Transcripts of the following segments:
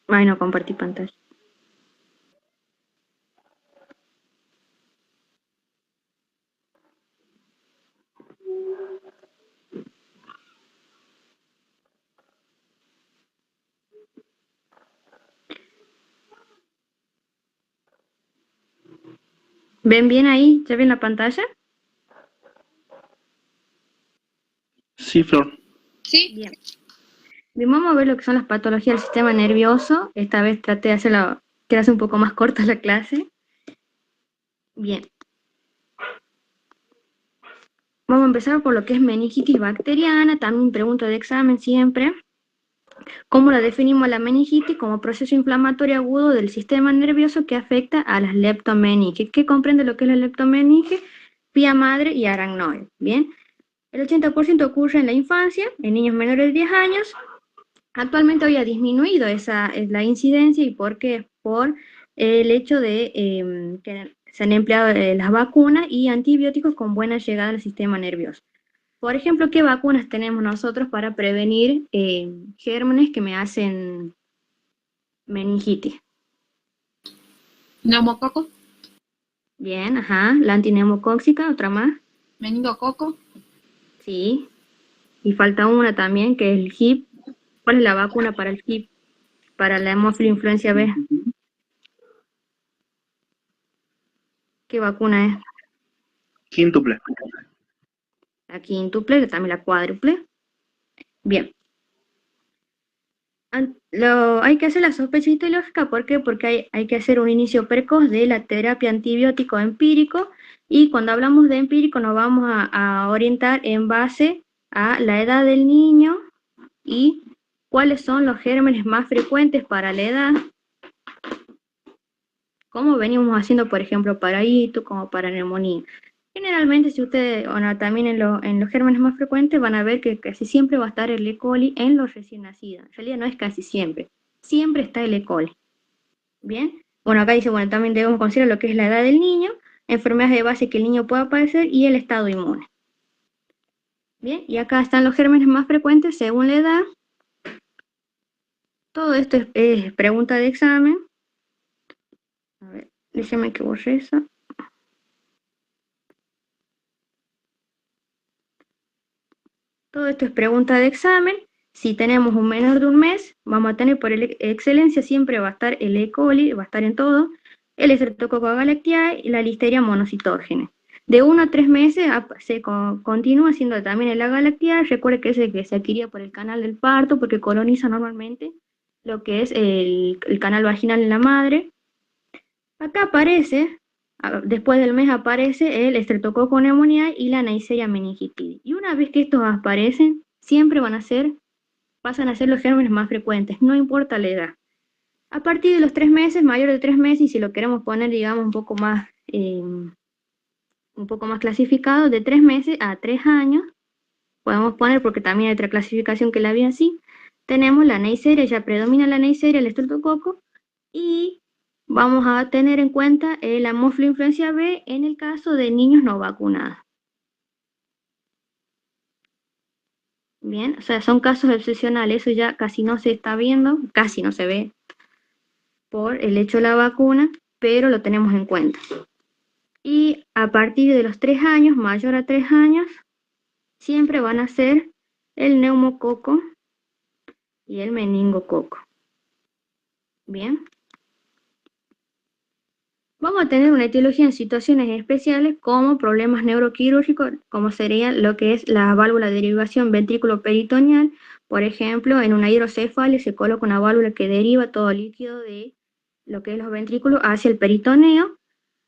Ay, no compartí pantalla. ¿Ven bien ahí? ¿Ya ven la pantalla? Sí, Flor. Sí. Bien. Bien, vamos a ver lo que son las patologías del sistema nervioso. Esta vez traté de hacerla, que hace un poco más corta la clase. Bien. Vamos a empezar por lo que es meningitis bacteriana, también pregunta de examen siempre. ¿Cómo la definimos la meningitis? Como proceso inflamatorio agudo del sistema nervioso que afecta a las leptomeninges. ¿Qué comprende lo que es la leptomeninge? Pía madre y aracnoide. Bien. El 80% ocurre en la infancia, en niños menores de 10 años. Actualmente hoy ha disminuido la incidencia. ¿Y por qué? Por el hecho de que se han empleado las vacunas y antibióticos con buena llegada al sistema nervioso. Por ejemplo, ¿qué vacunas tenemos nosotros para prevenir gérmenes que me hacen meningitis? Neumococo, Bien, ajá. La antineumocóxica, otra más. meningococo, Sí. Y falta una también, que es el HIP. ¿Cuál es la vacuna para el HIP? Para la hemofilioinfluencia B. ¿Qué vacuna es? Quíntuple. La quíntuple, también la cuádruple. Bien. Hay que hacer la sospecha histológica, ¿por qué? Porque hay que hacer un inicio precoz de la terapia antibiótico empírico, y cuando hablamos de empírico nos vamos a orientar en base a la edad del niño y cuáles son los gérmenes más frecuentes para la edad, como venimos haciendo, por ejemplo, para hito, como para neumonía. Generalmente, si ustedes, bueno, también en los gérmenes más frecuentes van a ver que casi siempre va a estar el E. coli en los recién nacidos. En realidad no es casi siempre, siempre está el E. coli. Bien, bueno, acá dice, bueno, también debemos considerar lo que es la edad del niño, enfermedades de base que el niño pueda padecer y el estado inmune. Bien, y acá están los gérmenes más frecuentes según la edad. Todo esto es pregunta de examen. A ver, déjeme que borre eso. Todo esto es pregunta de examen. Si tenemos un menor de un mes, vamos a tener por excelencia, siempre va a estar el E. coli, va a estar en todo, el Streptococcus galactiae y la Listeria monocytogenes. De 1 a 3 meses se continúa siendo también el A. galactiae. Recuerde que es el que se adquiría por el canal del parto, porque coloniza normalmente lo que es el canal vaginal en la madre. Acá aparece, después del mes aparece el Streptococcus pneumoniae y la Neisseria meningitidis. Y una vez que estos aparecen, siempre pasan a ser los gérmenes más frecuentes, no importa la edad. A partir de los 3 meses, mayor de 3 meses, y si lo queremos poner, digamos, un poco más clasificado, de 3 meses a 3 años, podemos poner, porque también hay otra clasificación que la vi así, tenemos la Neisseria, ya predomina la Neisseria, el estreptococo, y vamos a tener en cuenta la influencia B en el caso de niños no vacunados. Bien, o sea, son casos excepcionales, eso ya casi no se está viendo, casi no se ve por el hecho de la vacuna, pero lo tenemos en cuenta. Y a partir de los 3 años, mayor a 3 años, siempre van a ser el neumococo y el meningococo. Bien. Vamos a tener una etiología en situaciones especiales como problemas neuroquirúrgicos, como sería lo que es la válvula de derivación ventrículo-peritoneal. Por ejemplo, en una hidrocefalia se coloca una válvula que deriva todo el líquido de lo que es los ventrículos hacia el peritoneo.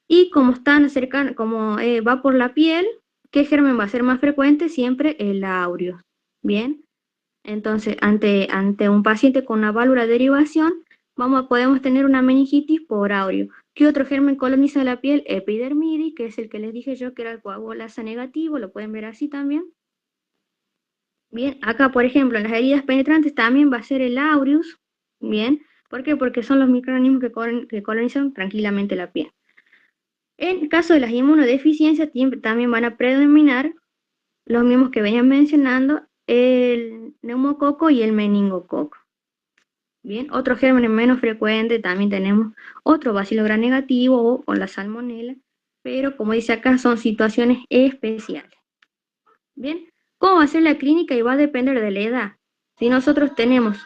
Y como están cercanos, como va por la piel, ¿qué germen va a ser más frecuente? Siempre el aureus. Bien, entonces ante un paciente con una válvula de derivación, podemos tener una meningitis por aureo. ¿Qué otro germen coloniza la piel? Epidermidis, que es el que les dije yo que era el coagulasa negativo, lo pueden ver así también. Bien, acá por ejemplo en las heridas penetrantes también va a ser el aureus. Bien, ¿por qué? Porque son los microorganismos que colonizan tranquilamente la piel. En el caso de las inmunodeficiencias también van a predominar los mismos que venían mencionando, el neumococo y el meningococo. Bien, otros gérmenes menos frecuentes también tenemos otro bacilo gram negativo o con la salmonela, pero como dice acá son situaciones especiales. Bien, ¿cómo va a ser la clínica? Y va a depender de la edad. Si nosotros tenemos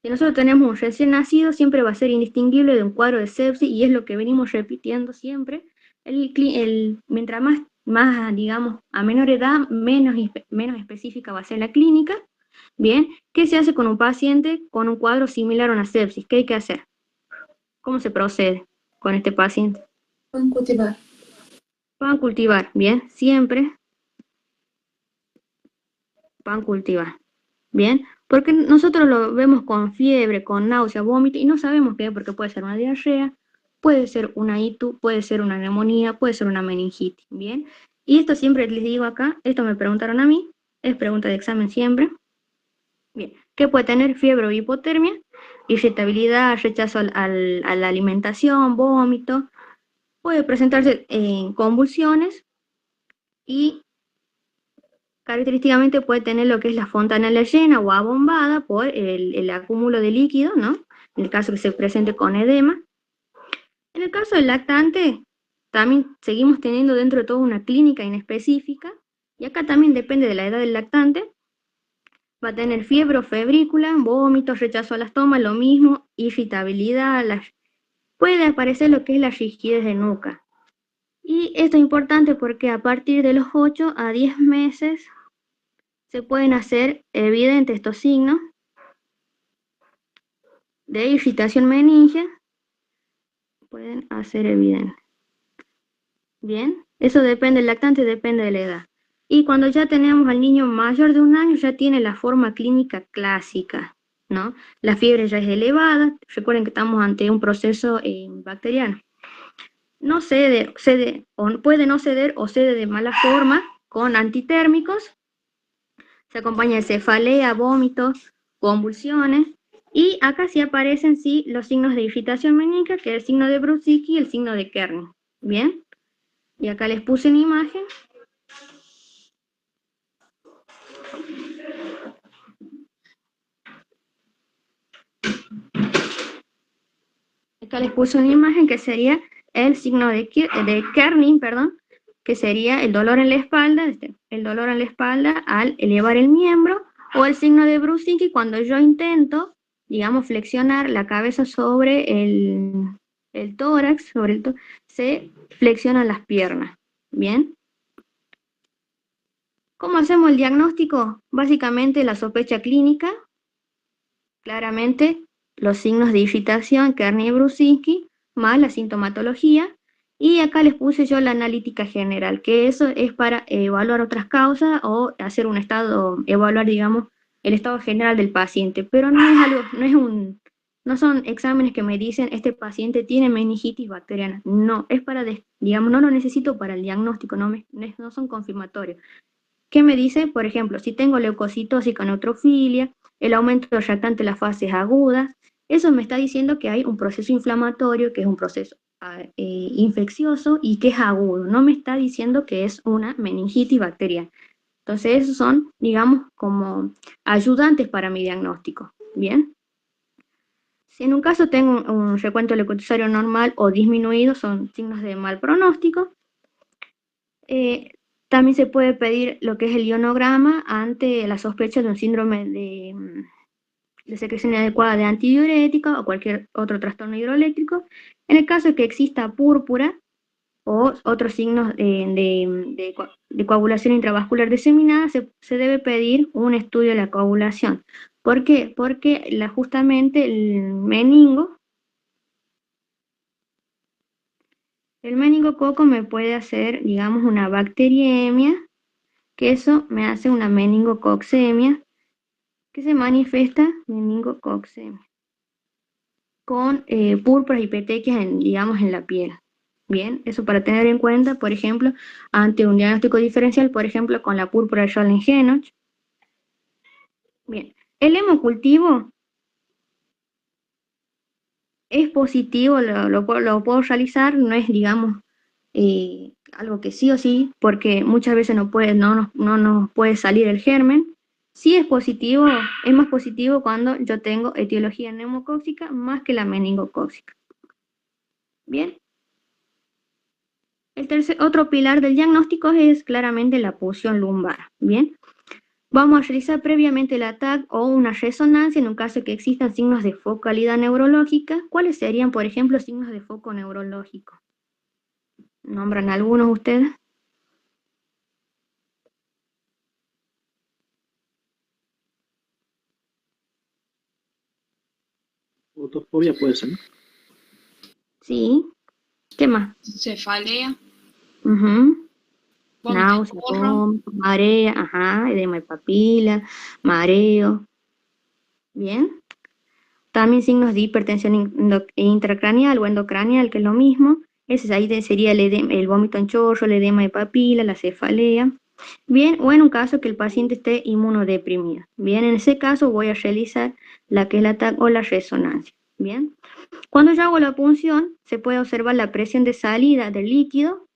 un recién nacido, siempre va a ser indistinguible de un cuadro de sepsis y es lo que venimos repitiendo siempre. Mientras más, digamos, a menor edad, menos específica va a ser la clínica. Bien, ¿qué se hace con un paciente con un cuadro similar a una sepsis? ¿Qué hay que hacer? ¿Cómo se procede con este paciente? Pueden cultivar. Van a cultivar, bien, siempre van a cultivar, bien, porque nosotros lo vemos con fiebre, con náusea, vómito y no sabemos qué, porque puede ser una diarrea, puede ser una ITU, puede ser una neumonía, puede ser una meningitis, bien. Y esto siempre les digo acá, esto me preguntaron a mí, es pregunta de examen siempre. Bien, ¿qué puede tener? Fiebre o hipotermia, irritabilidad, rechazo a la alimentación, vómito, puede presentarse en convulsiones y característicamente puede tener lo que es la fontanela llena o abombada por el acúmulo de líquido, ¿no? En el caso que se presente con edema. En el caso del lactante, también seguimos teniendo dentro de todo una clínica inespecífica, y acá también depende de la edad del lactante. Va a tener fiebre o febrícula, vómitos, rechazo a las tomas, lo mismo, irritabilidad, puede aparecer lo que es la rigidez de nuca. Y esto es importante porque a partir de los 8 a 10 meses se pueden hacer evidentes estos signos de irritación meningia, pueden hacer evidentes. Bien, eso depende del lactante, depende de la edad. Y cuando ya tenemos al niño mayor de 1 año, ya tiene la forma clínica clásica, ¿no? La fiebre ya es elevada, recuerden que estamos ante un proceso bacteriano. No cede, o puede no ceder o cede de mala forma con antitérmicos. Se acompaña de cefalea, vómitos, convulsiones. Y acá sí aparecen sí los signos de irritación meningia, que es el signo de Brusicki y el signo de Kerney. Bien. Y acá les puse en imagen. Acá les puse una imagen que sería el signo de Kerney, perdón, que sería el dolor en la espalda, al elevar el miembro, o el signo de Brusicki cuando yo intento, digamos, flexionar la cabeza sobre el tórax, se flexionan las piernas. ¿Bien? ¿Cómo hacemos el diagnóstico? Básicamente la sospecha clínica, claramente los signos de irritación, Kerney y Brusicki, más la sintomatología, y acá les puse yo la analítica general, que eso es para evaluar otras causas o hacer un estado, evaluar, digamos, el estado general del paciente, pero no es algo, no son exámenes que me dicen este paciente tiene meningitis bacteriana, no, es para, digamos, no lo necesito para el diagnóstico, no son confirmatorios. ¿Qué me dice? Por ejemplo, si tengo leucocitosis con neutrofilia, el aumento reactante en las fases agudas, eso me está diciendo que hay un proceso inflamatorio, que es un proceso infeccioso y que es agudo. No me está diciendo que es una meningitis bacteriana. Entonces, esos son, digamos, como ayudantes para mi diagnóstico. Bien. Si en un caso tengo un recuento leucocitario normal o disminuido, son signos de mal pronóstico. También se puede pedir lo que es el ionograma ante la sospecha de un síndrome de secreción inadecuada de antidiurética o cualquier otro trastorno hidroeléctrico. En el caso de que exista púrpura o otros signos de coagulación intravascular diseminada, se debe pedir un estudio de la coagulación. ¿Por qué? Porque justamente el meningococo me puede hacer, digamos, una bacteriemia, que eso me hace una meningococcemia, que se manifiesta meningococcemia con púrpuras y petequias, digamos, en la piel. Bien, eso para tener en cuenta, por ejemplo, ante un diagnóstico diferencial, por ejemplo, con la púrpura de Schollén-Henoch. Bien, el hemocultivo es positivo, lo puedo realizar, no es, digamos, algo que sí o sí, porque muchas veces no nos puede salir el germen. Sí es positivo, es más positivo cuando yo tengo etiología neumocóxica más que la meningocóxica. Bien. Otro pilar del diagnóstico es claramente la punción lumbar. Bien. Vamos a realizar previamente el ATAC o una resonancia en un caso que existan signos de focalidad neurológica. ¿Cuáles serían, por ejemplo, signos de foco neurológico? ¿Nombran algunos ustedes? Fotofobia puede ser, ¿no? Sí. ¿Qué más? Cefalea, Ujú. vómito en Náusea, chorro, vómito, marea, ajá, edema de papila, mareo. Bien. También signos de hipertensión intracraneal o endocraneal, que es lo mismo. Ese ahí sería el vómito en chorro, el edema de papila, la cefalea. Bien, o en un caso que el paciente esté inmunodeprimido. Bien, en ese caso voy a realizar la que es la TAC o la resonancia. Bien, cuando yo hago la punción, se puede observar la presión de salida del líquido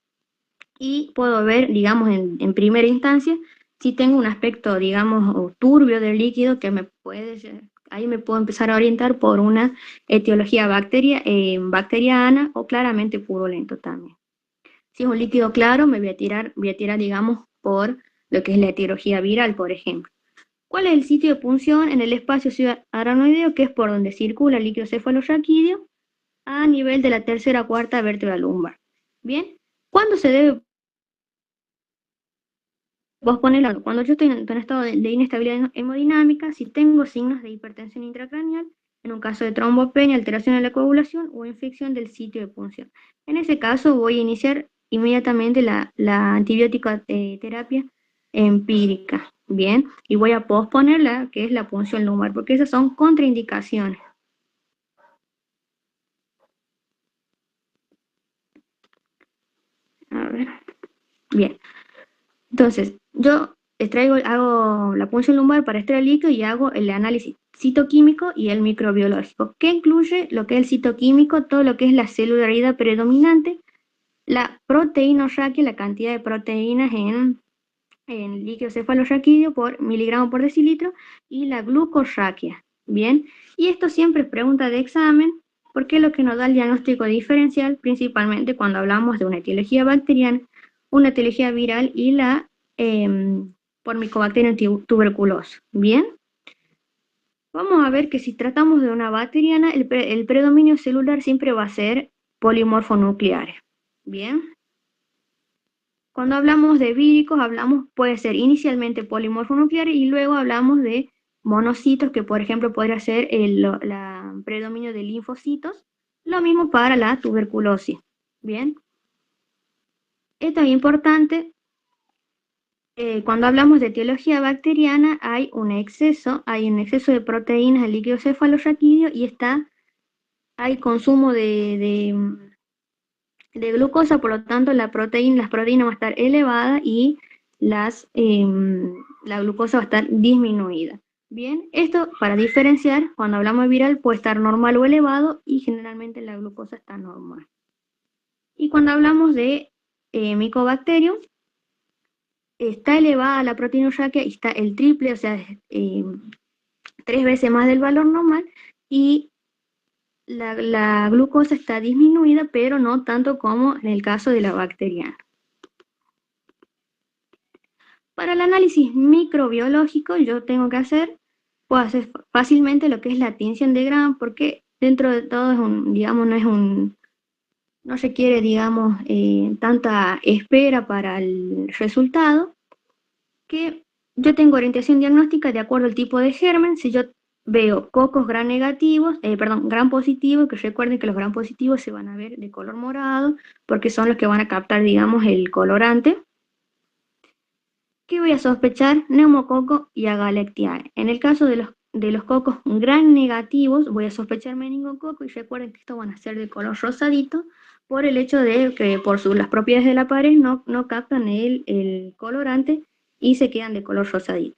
y puedo ver, digamos, en primera instancia, si tengo un aspecto, digamos, turbio del líquido que me puede, ahí me puedo empezar a orientar por una etiología bacteriana o claramente purulento también. Si es un líquido claro, me voy a tirar, digamos, por lo que es la etiología viral, por ejemplo. ¿Cuál es el sitio de punción? En el espacio subaracnoideo, que es por donde circula el líquido cefalorraquídeo, a nivel de la tercera o cuarta vértebra lumbar. Bien, ¿cuándo se debe posponerlo? Cuando yo estoy en un estado de inestabilidad hemodinámica, si tengo signos de hipertensión intracraneal, en un caso de trombopenia, alteración de la coagulación o infección del sitio de punción. En ese caso voy a iniciar inmediatamente la antibiótico terapia empírica, ¿bien? Y voy a posponer la que es la punción lumbar, porque esas son contraindicaciones. A ver, bien. Entonces, yo hago la punción lumbar para extraer el líquido y hago el análisis citoquímico y el microbiológico, que incluye lo que es el citoquímico, todo lo que es la celularidad predominante, la proteinorraquia, la cantidad de proteínas en líquido cefalorraquídeo por miligramo por decilitro, y la glucorraquia. Bien, y esto siempre es pregunta de examen, porque es lo que nos da el diagnóstico diferencial, principalmente cuando hablamos de una etiología bacteriana, una etiología viral y la por Mycobacterium tuberculosis. Bien, vamos a ver que si tratamos de una bacteriana, el predominio celular siempre va a ser polimorfonucleares. Bien. Cuando hablamos de víricos, puede ser inicialmente polimorfonucleares y luego hablamos de monocitos, que por ejemplo podría ser el predominio de linfocitos. Lo mismo para la tuberculosis. Bien. Esto es importante. Cuando hablamos de etiología bacteriana, hay un exceso de proteínas del líquido cefalorraquídeo y hay consumo de glucosa, por lo tanto las proteínas van a estar elevadas y la glucosa va a estar disminuida. Bien, esto para diferenciar, cuando hablamos de viral puede estar normal o elevado y generalmente la glucosa está normal. Y cuando hablamos de Mycobacterium, está elevada la proteinurraquia y está el triple, o sea, 3 veces más del valor normal, y la glucosa está disminuida, pero no tanto como en el caso de la bacteriana. Para el análisis microbiológico, puedo hacer fácilmente lo que es la tinción de Gram, porque dentro de todo no requiere, digamos, tanta espera para el resultado, que yo tengo orientación diagnóstica de acuerdo al tipo de germen. Si yo veo cocos gram negativos, gram positivos, que recuerden que los gram positivos se van a ver de color morado, porque son los que van a captar, digamos, el colorante. ¿Qué voy a sospechar? Neumococo y Agalactiae. En el caso de los cocos gram negativos, voy a sospechar meningococo, y recuerden que estos van a ser de color rosadito, por el hecho de que las propiedades de la pared no captan el colorante y se quedan de color rosadito.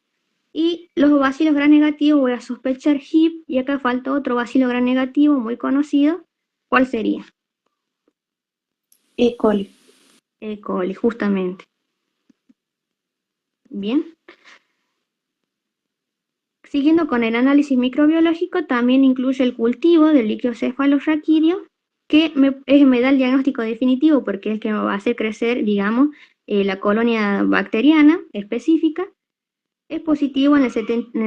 Y los bacilos gram negativos voy a sospechar HIP, y acá falta otro bacilo gram negativo muy conocido. ¿Cuál sería? E. coli. E. coli, justamente. Bien. Siguiendo con el análisis microbiológico, también incluye el cultivo del líquido cefalorraquídeo, que me da el diagnóstico definitivo porque es el que me va a hacer crecer, digamos, la colonia bacteriana específica. Es positivo en el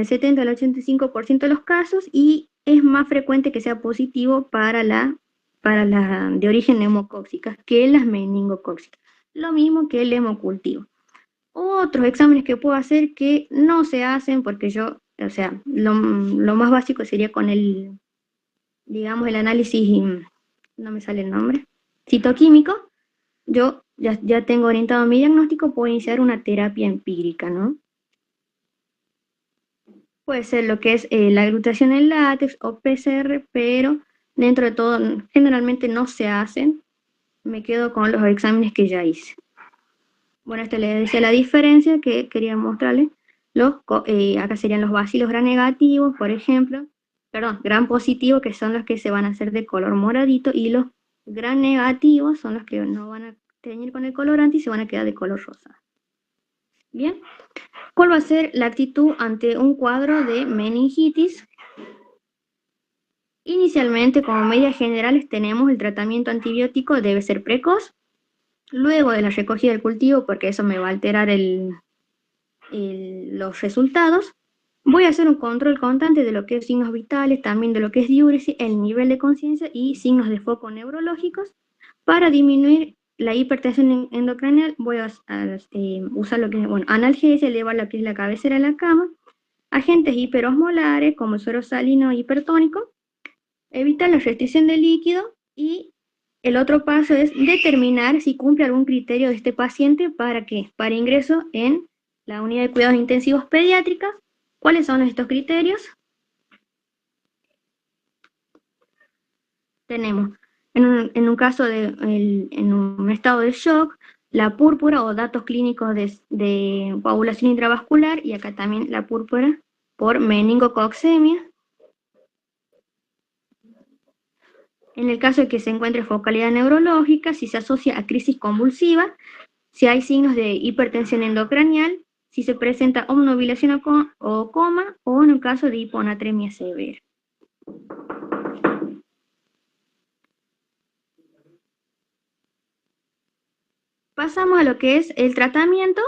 70 al 85% de los casos y es más frecuente que sea positivo para la de origen neumocóxica que las meningocóxicas. Lo mismo que el hemocultivo. Otros exámenes que puedo hacer que no se hacen porque o sea, lo más básico sería con el, digamos, el análisis, no me sale el nombre, citoquímico. Yo ya tengo orientado mi diagnóstico, puedo iniciar una terapia empírica, ¿no? Puede ser lo que es la agrutación en látex o PCR, pero dentro de todo generalmente no se hacen. Me quedo con los exámenes que ya hice. Bueno, esto le decía la diferencia que quería mostrarles. Acá serían los bacilos gram negativos, por ejemplo, gram positivos, que son los que se van a hacer de color moradito, y los gram negativos son los que no van a teñir con el colorante y se van a quedar de color rosado. Bien, ¿cuál va a ser la actitud ante un cuadro de meningitis? Inicialmente, como medidas generales, tenemos el tratamiento antibiótico debe ser precoz, luego de la recogida del cultivo, porque eso me va a alterar los resultados. Voy a hacer un control constante de lo que es signos vitales, también de lo que es diuresis, el nivel de conciencia y signos de foco neurológicos. Para disminuir la hipertensión endocrinal voy a usar lo que es, analgesia, elevar lo que es la cabecera de la cama, agentes hiperosmolares como el suero salino hipertónico, evitar la restricción de líquido y el otro paso es determinar si cumple algún criterio de este paciente para ingreso en la unidad de cuidados intensivos pediátricas. ¿Cuáles son estos criterios? Tenemos, en un caso en un estado de shock, la púrpura o datos clínicos de coagulación intravascular, y acá también la púrpura por meningococcemia. En el caso de que se encuentre focalidad neurológica, si se asocia a crisis convulsiva, si hay signos de hipertensión endocranial, si se presenta obnubilación o coma, o en el caso de hiponatremia severa. Pasamos a lo que es el tratamiento.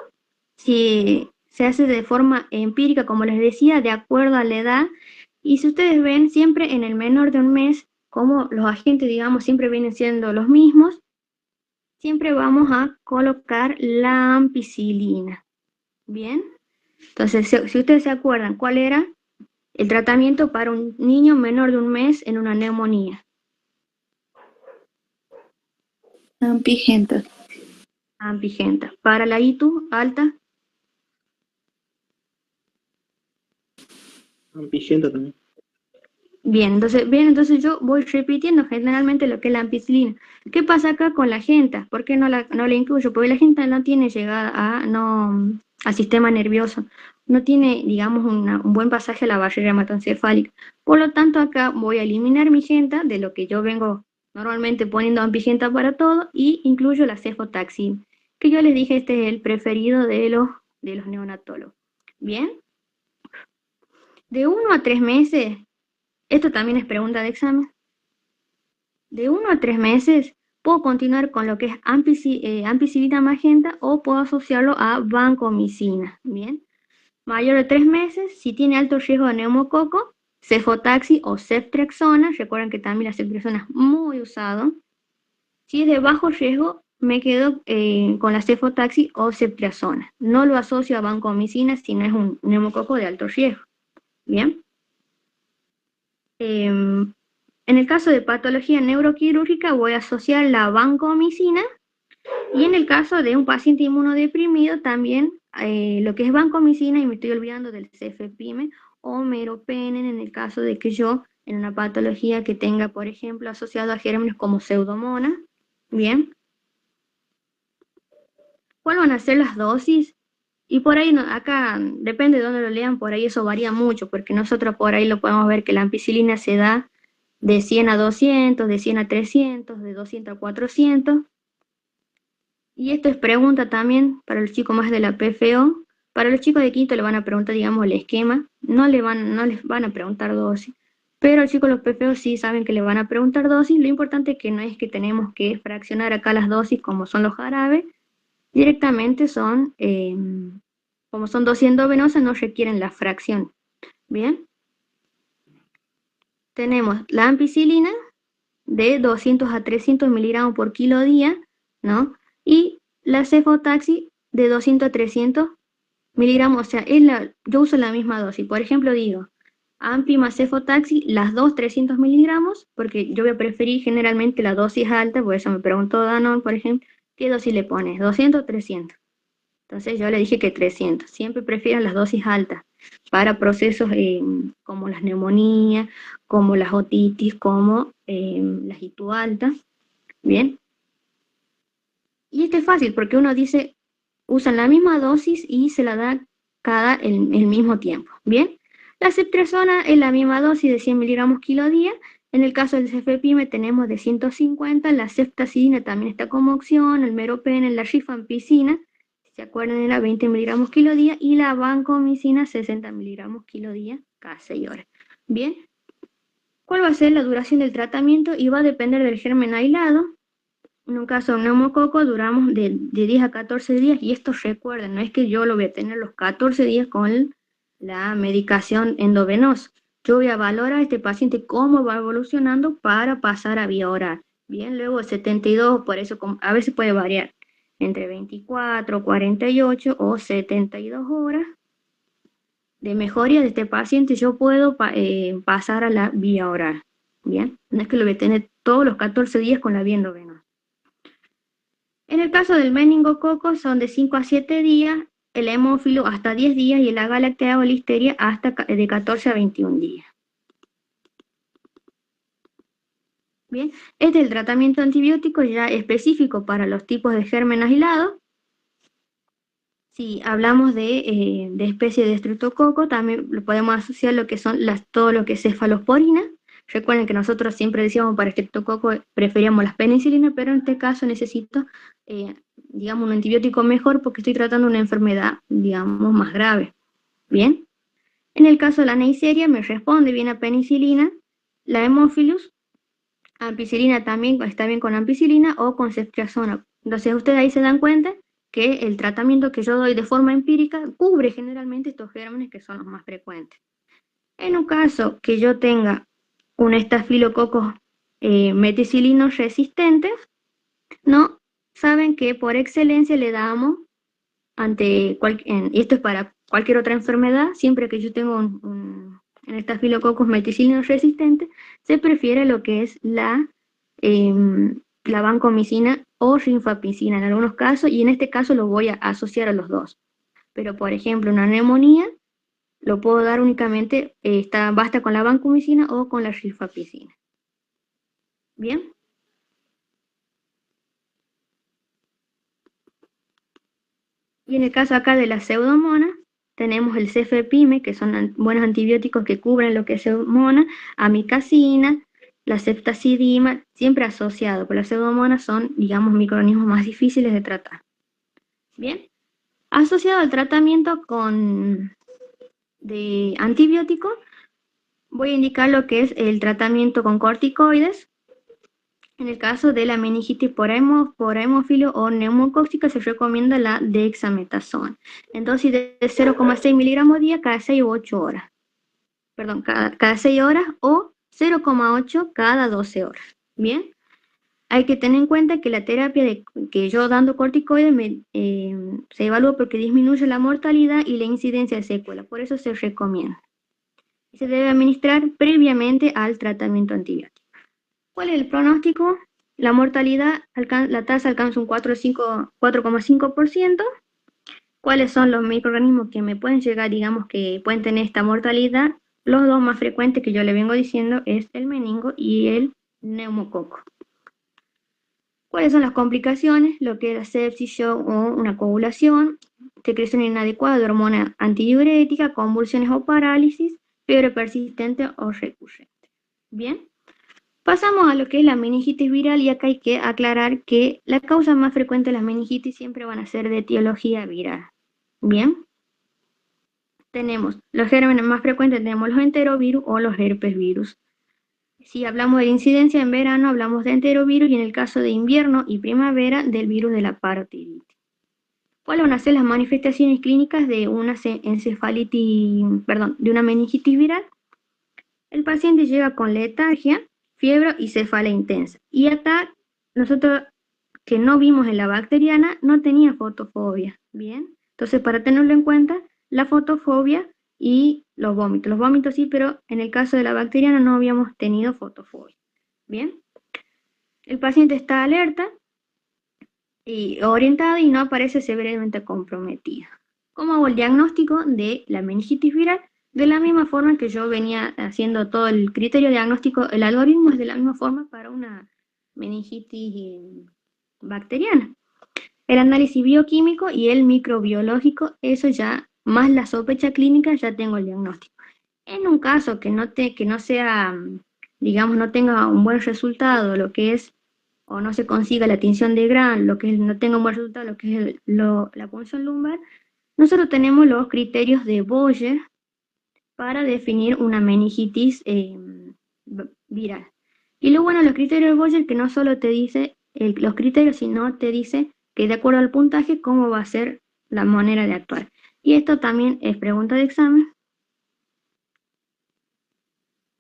Si se hace de forma empírica, como les decía, de acuerdo a la edad, y si ustedes ven, siempre en el menor de un mes, como los agentes, digamos, siempre vienen siendo los mismos, siempre vamos a colocar la ampicilina. Bien, entonces si ustedes se acuerdan, ¿cuál era el tratamiento para un niño menor de un mes en una neumonía? Ampigenta. Ampigenta. Para la ITU alta, Ampigenta también. bien, entonces yo voy repitiendo generalmente lo que es la ampicilina. ¿Qué pasa acá con la genta? ¿Por qué no la incluyo? Porque la genta no tiene llegada al sistema nervioso, no tiene, digamos, un buen pasaje a la barrera hematoencefálica. Por lo tanto, acá voy a eliminar mi genta de lo que yo vengo normalmente poniendo ampigenta para todo, y incluyo la cefotaxima, que yo les dije, este es el preferido de los neonatólogos. Bien, de 1 a 3 meses, esto también es pregunta de examen. De 1 a 3 meses puedo continuar con lo que es ampicilina magenta o puedo asociarlo a vancomicina. Bien. Mayor de 3 meses, si tiene alto riesgo de neumococo, cefotaxi o ceftriaxona. Recuerden que también la ceftriaxona es muy usado. Si es de bajo riesgo, me quedo con la cefotaxi o ceftriaxona. No lo asocio a vancomicina si no es un neumococo de alto riesgo. Bien. En el caso de patología neuroquirúrgica voy a asociar la vancomicina, y en el caso de un paciente inmunodeprimido también lo que es vancomicina, y me estoy olvidando del cefepime o meropenem en el caso de que yo en una patología que tenga, por ejemplo, asociado a gérmenes como pseudomonas. Bien. ¿Cuáles van a ser las dosis? Y por ahí, acá depende de dónde lo lean, por ahí eso varía mucho, porque nosotros por ahí lo podemos ver que la ampicilina se da de 100 a 200, de 100 a 300, de 200 a 400. Y esto es pregunta también para los chicos más de la PFO. Para los chicos de quinto le van a preguntar, digamos, el esquema, no les van a preguntar dosis, pero los chicos de los PFO sí saben que le van a preguntar dosis. Lo importante que no es que tenemos que fraccionar acá las dosis como son los jarabes, directamente son, como son dosis endovenosas, no requieren la fracción. Bien, tenemos la ampicilina de 200 a 300 miligramos por kilo día, ¿no? Y la cefotaxi de 200 a 300 miligramos, o sea, yo uso la misma dosis. Por ejemplo, digo, ampi más cefotaxi, las dos 300 miligramos, porque yo voy a preferir generalmente la dosis alta, por eso me preguntó Danon, por ejemplo, ¿qué dosis le pones? 200 o 300. Entonces yo le dije que 300. Siempre prefieren las dosis altas para procesos como las neumonías, como las otitis, como las ITU altas. Bien. Y esto es fácil porque uno dice, usan la misma dosis y se la da cada el mismo tiempo. Bien. La ceftriaxona es la misma dosis de 100 miligramos kilo día. En el caso del cefepime tenemos de 150. La ceftazidina también está como opción. El meropen, la rifampicina, si se acuerdan, era 20 miligramos kilo día. Y la vancomicina, 60 miligramos kilo día cada 6 horas. Bien. ¿Cuál va a ser la duración del tratamiento? Y va a depender del germen aislado. En un caso de neumococo duramos de 10 a 14 días. Y esto recuerden, no es que yo lo voy a tener los 14 días con la medicación endovenosa. Yo voy a valorar a este paciente cómo va evolucionando para pasar a vía oral. Bien, luego 72, por eso a veces puede variar entre 24, 48 o 72 horas de mejoría de este paciente. Yo puedo pasar a la vía oral. Bien, no es que lo voy a tener todos los 14 días con la vía endovenosa. En el caso del meningococo son de 5 a 7 días, el hemófilo hasta 10 días y el agalactea o listeria hasta de 14 a 21 días. Bien, este es el tratamiento antibiótico ya específico para los tipos de germen aislados. Si hablamos de especie de estreptococo, también lo podemos asociar lo que son todo lo que es cefalosporina. Recuerden que nosotros siempre decíamos para estreptococo preferíamos las penicilinas, pero en este caso necesito, digamos, un antibiótico mejor porque estoy tratando una enfermedad, digamos, más grave. Bien. En el caso de la Neisseria me responde bien a penicilina. La Haemophilus, ampicilina también está bien con ampicilina o con ceftriaxona. Entonces ustedes ahí se dan cuenta que el tratamiento que yo doy de forma empírica cubre generalmente estos gérmenes que son los más frecuentes. En un caso que yo tenga un estafilococos meticilinos resistentes, ¿no? Saben que por excelencia le damos esto es para cualquier otra enfermedad, siempre que yo tengo un estafilococos meticilinos resistente, se prefiere lo que es la vancomicina o rifampicina en algunos casos, y en este caso lo voy a asociar a los dos. Pero por ejemplo, una neumonía lo puedo dar únicamente, basta con la vancomicina o con la rifampicina. Bien. Y en el caso acá de la pseudomonas, tenemos el cefepime, que son buenos antibióticos que cubren lo que es pseudomonas, amicacina, la ceftazidima, siempre asociado, pero las pseudomonas son, digamos, microorganismos más difíciles de tratar. Bien, asociado al tratamiento de antibióticos, voy a indicar lo que es el tratamiento con corticoides. En el caso de la meningitis por hemófilo o neumocóxica se recomienda la dexametasona en dosis de 0,6 miligramos día cada 6 u 8 horas. Perdón, cada 6 horas o 0,8 cada 12 horas. Bien, hay que tener en cuenta que la terapia que yo dando corticoides se evalúa porque disminuye la mortalidad y la incidencia de secuelas, por eso se recomienda. Se debe administrar previamente al tratamiento antibiótico. ¿Cuál es el pronóstico? La mortalidad, la tasa alcanza un 4,5%. ¿Cuáles son los microorganismos que me pueden llegar, digamos, que pueden tener esta mortalidad? Los dos más frecuentes que yo le vengo diciendo es el meningo y el neumococo. ¿Cuáles son las complicaciones? Lo que es la sepsis, shock o una coagulación, secreción inadecuada de hormona antidiurética, convulsiones o parálisis, fiebre persistente o recurrente. Bien. Pasamos a lo que es la meningitis viral, y acá hay que aclarar que la causa más frecuente de la meningitis siempre van a ser de etiología viral. Bien. tenemos los gérmenes más frecuentes, tenemos los enterovirus o los herpes virus. Si hablamos de incidencia en verano, hablamos de enterovirus y en el caso de invierno y primavera, del virus de la parotiditis. ¿Cuáles van a ser las manifestaciones clínicas de una de una meningitis viral? El paciente llega con letargia, fiebre y cefalea intensa. Y acá, nosotros que no vimos en la bacteriana, no tenía fotofobia, ¿bien? Entonces, para tenerlo en cuenta, la fotofobia y los vómitos. Los vómitos sí, pero en el caso de la bacteriana no habíamos tenido fotofobia, ¿bien? El paciente está alerta y orientado y no aparece severamente comprometido. ¿Cómo hago el diagnóstico de la meningitis viral? De la misma forma que yo venía haciendo todo el criterio diagnóstico, el algoritmo es de la misma forma para una meningitis bacteriana. El análisis bioquímico y el microbiológico, eso ya, más la sospecha clínica, ya tengo el diagnóstico. En un caso que no sea, digamos, no tenga un buen resultado, lo que es, o no se consiga la tinción de Gram, lo que es, no tenga un buen resultado, lo que es la punción lumbar, nosotros tenemos los criterios de Boyer para definir una meningitis viral. Y lo bueno de los criterios de Boyer que no solo te dice los criterios, sino te dice que de acuerdo al puntaje, cómo va a ser la manera de actuar. Y esto también es pregunta de examen.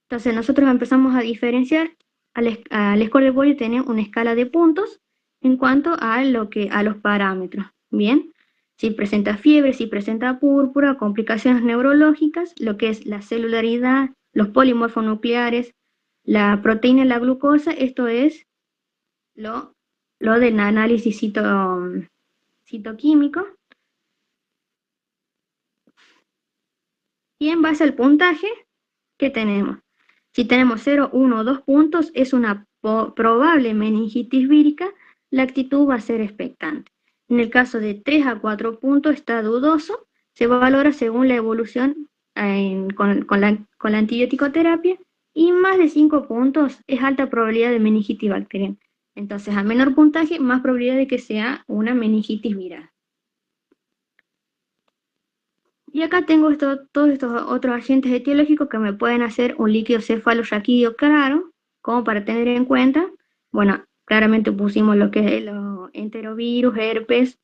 Entonces nosotros empezamos a diferenciar, al score de Boyer tiene una escala de puntos en cuanto a los parámetros. Bien, si presenta fiebre, si presenta púrpura, complicaciones neurológicas, lo que es la celularidad, los polimorfonucleares, la proteína y la glucosa, esto es lo del análisis citoquímico. Y en base al puntaje, ¿qué tenemos? Si tenemos 0, 1 o 2 puntos, es una probable meningitis vírica, la actitud va a ser expectante. En el caso de 3 a 4 puntos está dudoso, se valora según la evolución con la antibiótico-terapia, y más de 5 puntos es alta probabilidad de meningitis bacteriana. Entonces, a menor puntaje, más probabilidad de que sea una meningitis viral. Y acá tengo todos estos otros agentes etiológicos que me pueden hacer un líquido cefalorraquídeo claro, como para tener en cuenta. Bueno, claramente pusimos lo que es los enterovirus, herpes,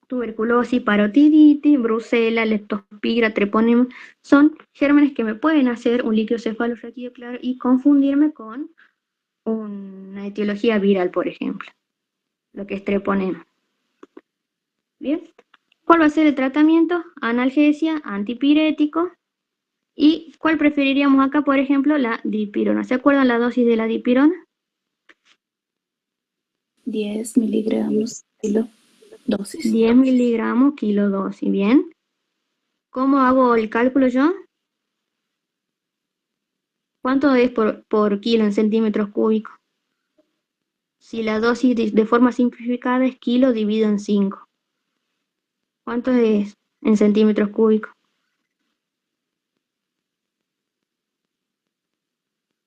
tuberculosis, parotiditis, brucela, leptospira, treponema. Son gérmenes que me pueden hacer un líquido cefalorraquídeo claro y confundirme con una etiología viral, por ejemplo, lo que es treponema. Bien. ¿Cuál va a ser el tratamiento? Analgesia, antipirético. ¿Y cuál preferiríamos acá? Por ejemplo, la dipirona. ¿Se acuerdan la dosis de la dipirona? 10 miligramos kilo dosis. 10 miligramos kilo dosis, bien. ¿Cómo hago el cálculo yo? ¿Cuánto es por kilo en centímetros cúbicos? Si la dosis de forma simplificada es kilo dividido en 5. ¿Cuánto es en centímetros cúbicos?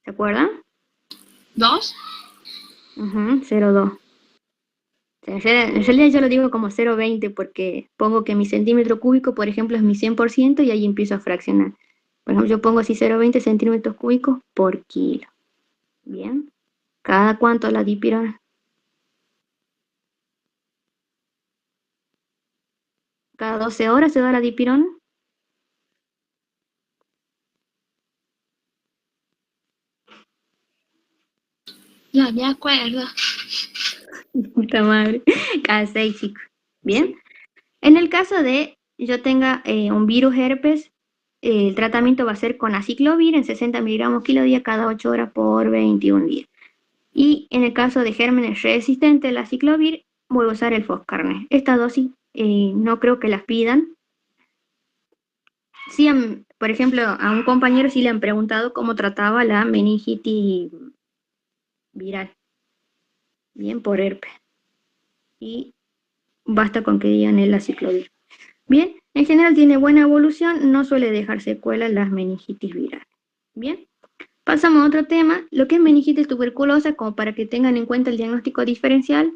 ¿Se acuerdan? 2. 0,2. En realidad yo lo digo como 0,20 porque pongo que mi centímetro cúbico, por ejemplo, es mi 100% y ahí empiezo a fraccionar. Por ejemplo, yo pongo así 0,20 centímetros cúbicos por kilo. Bien. ¿Cada cuánto la dipirona? ¿Cada 12 horas se da la dipirona? Ya me acuerdo. Puta madre. Cada 6, chicos. Bien. En el caso de yo tenga un virus herpes, el tratamiento va a ser con aciclovir en 60 miligramos kilo día cada 8 horas por 21 días. Y en el caso de gérmenes resistentes al aciclovir, voy a usar el Foscarnet. Esta dosis no creo que las pidan. Sí, por ejemplo, a un compañero sí le han preguntado cómo trataba la meningitis viral. Bien, por herpes. Y basta con que digan el aciclovir. Bien, en general tiene buena evolución, no suele dejar secuelas las meningitis virales. Bien, pasamos a otro tema, lo que es meningitis tuberculosa, como para que tengan en cuenta el diagnóstico diferencial.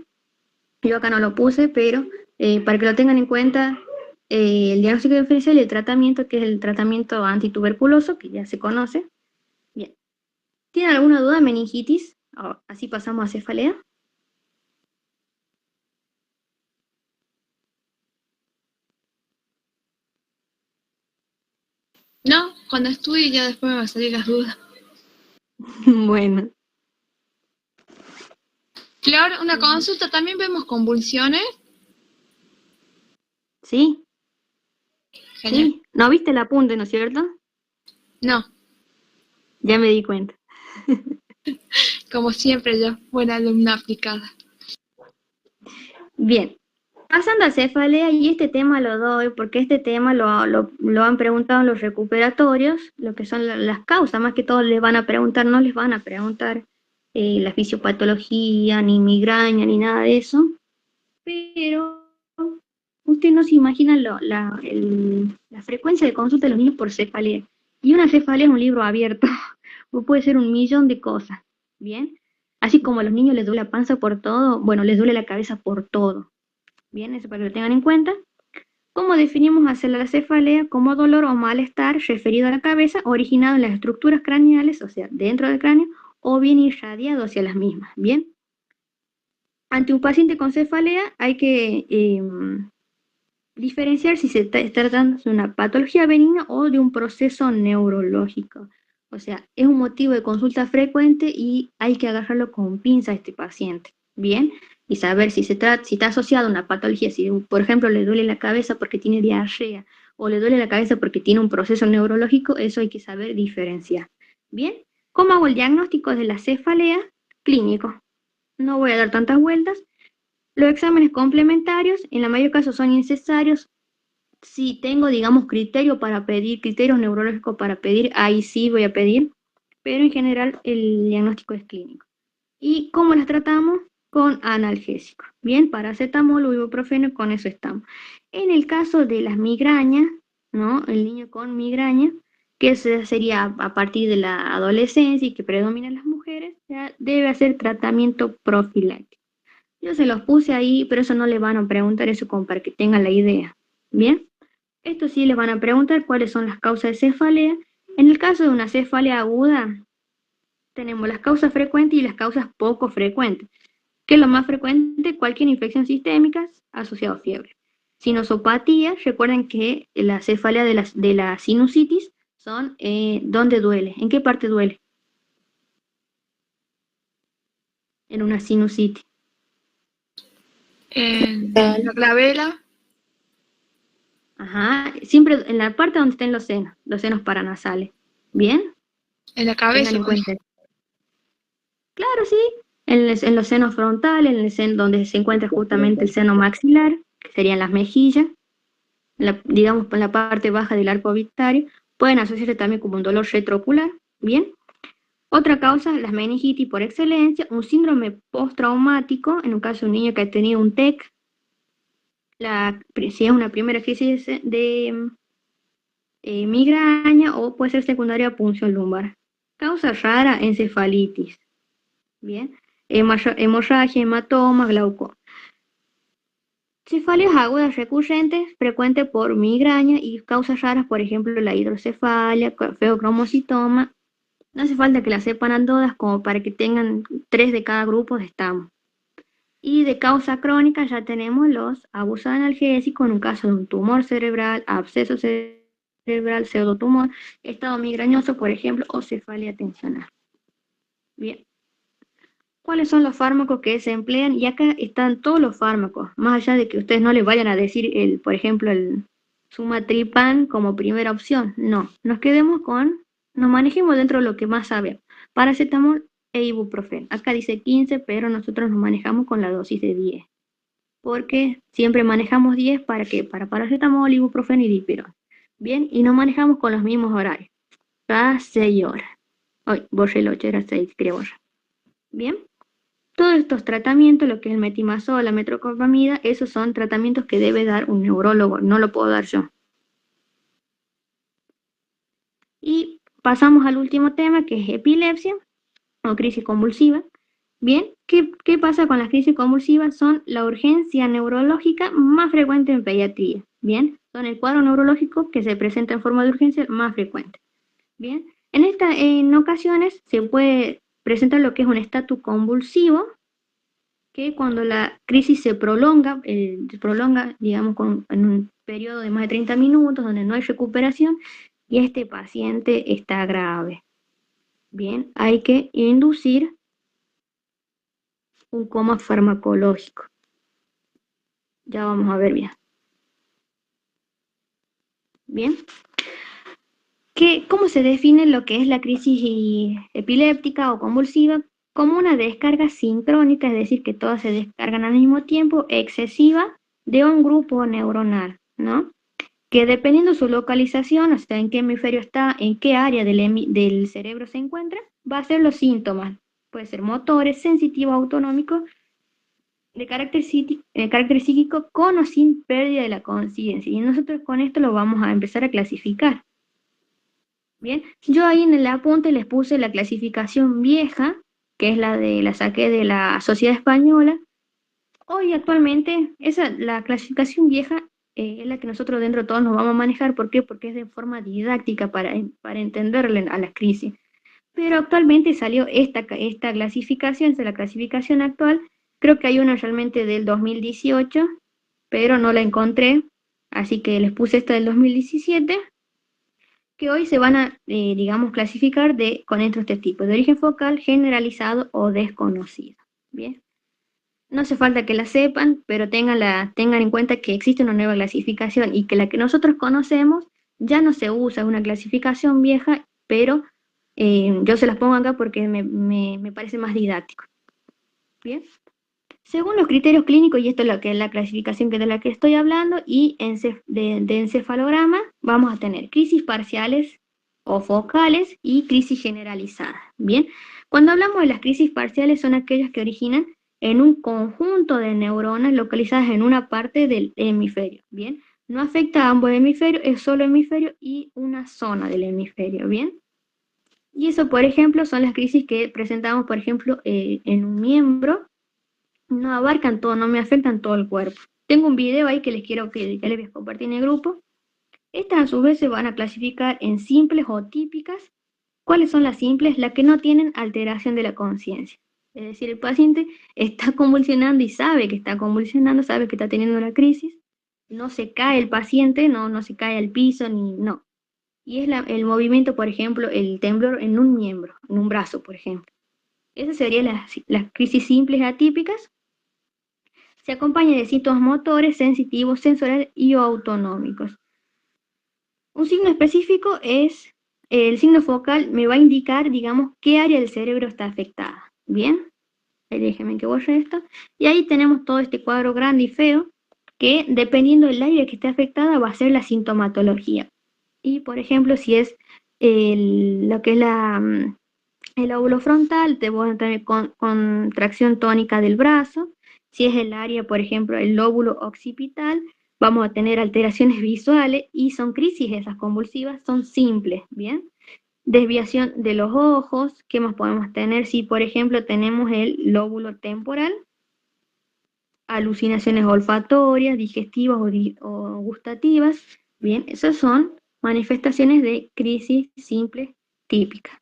Yo acá no lo puse, pero para que lo tengan en cuenta, el diagnóstico diferencial y el tratamiento, que es el tratamiento antituberculoso, que ya se conoce. Bien. ¿Tienen alguna duda? Meningitis. Así pasamos a cefalea. No, cuando estudie ya después me van a salir las dudas. Bueno, Flor, una consulta, ¿también vemos convulsiones? sí, Genial. sí. No viste el apunte, ¿no es cierto? No, Ya me di cuenta. como siempre yo, buena alumna aplicada. Bien. Pasando a cefalea, y este tema lo doy porque este tema lo han preguntado en los recuperatorios, lo que son las causas, más que todo les van a preguntar, no les van a preguntar la fisiopatología, ni migraña, ni nada de eso, pero usted no se imagina la frecuencia de consulta de los niños por cefalea. Y una cefalea es un libro abierto, o puede ser un millón de cosas, ¿bien? Así como a los niños les duele la panza por todo, bueno, les duele la cabeza por todo. Bien, eso para que lo tengan en cuenta. ¿Cómo definimos hacer la cefalea? Como dolor o malestar referido a la cabeza, originado en las estructuras craneales, o sea, dentro del cráneo, o bien irradiado hacia las mismas. Bien. Ante un paciente con cefalea hay que diferenciar si se está tratando de una patología benigna o de un proceso neurológico. O sea, es un motivo de consulta frecuente y hay que agarrarlo con pinza a este paciente. Bien, y saber si está asociado a una patología, si por ejemplo le duele la cabeza porque tiene diarrea o le duele la cabeza porque tiene un proceso neurológico, eso hay que saber diferenciar. Bien, ¿cómo hago el diagnóstico de la cefalea? Clínico. No voy a dar tantas vueltas. Los exámenes complementarios, en la mayor caso son innecesarios. Si tengo, digamos, criterios neurológicos para pedir, ahí sí voy a pedir, pero en general el diagnóstico es clínico. ¿Y cómo las tratamos? Con analgésicos. Bien, paracetamol o ibuprofeno, con eso estamos. En el caso de las migrañas, ¿no? El niño con migraña, que sería a partir de la adolescencia y que predominan las mujeres, ya debe hacer tratamiento profiláctico. Yo se los puse ahí, pero eso no le van a preguntar, eso como para que tengan la idea. Bien, esto sí les van a preguntar cuáles son las causas de cefalea. En el caso de una cefalea aguda, tenemos las causas frecuentes y las causas poco frecuentes. ¿Qué es lo más frecuente? Cualquier infección sistémica asociada a fiebre. Sinusopatía, recuerden que la cefalea de la sinusitis son ¿dónde duele? ¿En qué parte duele? En una sinusitis. En la glabela. Ajá, siempre en la parte donde estén los senos paranasales. ¿Bien? En la cabeza. Tengan en cuenta. Claro, sí. En los senos frontales, en el seno donde se encuentra justamente el seno maxilar, que serían las mejillas, digamos en la parte baja del arco orbitario, pueden asociarse también como un dolor retroocular. Bien. Otra causa, las meningitis por excelencia, un síndrome postraumático, en un caso de un niño que ha tenido un TEC, si es una primera crisis de migraña o puede ser secundaria a punción lumbar. Causa rara, encefalitis. Bien. Hemorragia, hematoma, glaucoma. Cefaleas agudas recurrentes, frecuentes por migraña y causas raras, por ejemplo, la hidrocefalia, feocromocitoma. No hace falta que las sepan todas como para que tengan 3 de cada grupo, estamos. Y de causa crónica ya tenemos los abusos analgésicos en un caso de un tumor cerebral, absceso cerebral, pseudotumor, estado migrañoso, por ejemplo, o cefalia tensional. Bien. ¿Cuáles son los fármacos que se emplean? Y acá están todos los fármacos, más allá de que ustedes no les vayan a decir, por ejemplo, el sumatripán como primera opción. No, nos manejemos dentro de lo que más sabemos. Paracetamol e ibuprofeno. Acá dice 15, pero nosotros nos manejamos con la dosis de 10. Porque siempre manejamos 10 para qué? Para paracetamol, ibuprofeno y dipirona. Bien, y nos manejamos con los mismos horarios. Cada 6 horas. Hoy, borré el 8, era 6, creo borrar. Bien. Todos estos tratamientos, lo que es el metimazol, la metoclopramida, esos son tratamientos que debe dar un neurólogo, no lo puedo dar yo. Y pasamos al último tema, que es epilepsia o crisis convulsiva. Bien, ¿qué pasa con las crisis convulsivas? Son la urgencia neurológica más frecuente en pediatría. Bien, son el cuadro neurológico que se presenta en forma de urgencia más frecuente. Bien, en ocasiones se puede presentar lo que es un estatus convulsivo, que cuando la crisis se prolonga, digamos, en un periodo de más de 30 minutos, donde no hay recuperación, y este paciente está grave. Bien, hay que inducir un coma farmacológico. Ya vamos a ver bien. Bien. ¿Cómo se define lo que es la crisis epiléptica o convulsiva? Como una descarga sincrónica, es decir, que todas se descargan al mismo tiempo, excesiva, de un grupo neuronal, ¿no? Que dependiendo su localización, o sea, en qué hemisferio está, en qué área del cerebro se encuentra, va a ser los síntomas. Puede ser motores, sensitivos, autonómicos, de carácter psíquico, con o sin pérdida de la conciencia. Y nosotros con esto lo vamos a empezar a clasificar. Bien, yo ahí en el apunte les puse la clasificación vieja, que es la saqué de la Sociedad Española. Hoy actualmente, la clasificación vieja es la que nosotros dentro de todos nos vamos a manejar. ¿Por qué? Porque es de forma didáctica para entenderle a las crisis. Pero actualmente salió esta clasificación, es la clasificación actual. Creo que hay una realmente del 2018, pero no la encontré, así que les puse esta del 2017, que hoy se van a, digamos, clasificar con estos tipos, de origen focal, generalizado o desconocido. Bien. No hace falta que la sepan, pero tengan en cuenta que existe una nueva clasificación y que la que nosotros conocemos ya no se usa, es una clasificación vieja, pero yo se las pongo acá porque me parece más didáctico. Bien. Según los criterios clínicos, y esto es lo que es la clasificación de la que estoy hablando, y de encefalograma, vamos a tener crisis parciales o focales y crisis generalizadas. Bien, cuando hablamos de las crisis parciales son aquellas que originan en un conjunto de neuronas localizadas en una parte del hemisferio. Bien, no afecta a ambos hemisferios, es solo hemisferio y una zona del hemisferio. Bien, y eso, por ejemplo, son las crisis que presentamos, por ejemplo, en un miembro. No abarcan todo, no me afectan todo el cuerpo. Tengo un video ahí que les voy a compartir en el grupo. Estas a su vez se van a clasificar en simples o típicas. ¿Cuáles son las simples? Las que no tienen alteración de la conciencia. Es decir, el paciente está convulsionando y sabe que está convulsionando, sabe que está teniendo una crisis. No se cae el paciente, no se cae al piso, no. Y es el movimiento, por ejemplo, el temblor en un miembro, en un brazo, por ejemplo. Esas serían las crisis simples atípicas. Se acompaña de síntomas motores, sensitivos, sensoriales y autonómicos. Un signo específico es, el signo focal me va a indicar, digamos, qué área del cerebro está afectada. Bien, déjenme que borre esto. Y ahí tenemos todo este cuadro grande y feo, que dependiendo del área que esté afectada va a ser la sintomatología. Y, por ejemplo, si es lo que es el lóbulo frontal, te voy a tener contracción tónica del brazo. Si es el área, por ejemplo, el lóbulo occipital, vamos a tener alteraciones visuales y son crisis esas convulsivas, son simples, ¿bien? Desviación de los ojos, ¿qué más podemos tener? Si, por ejemplo, tenemos el lóbulo temporal, alucinaciones olfatorias, digestivas o gustativas, ¿bien? Esas son manifestaciones de crisis simples típicas,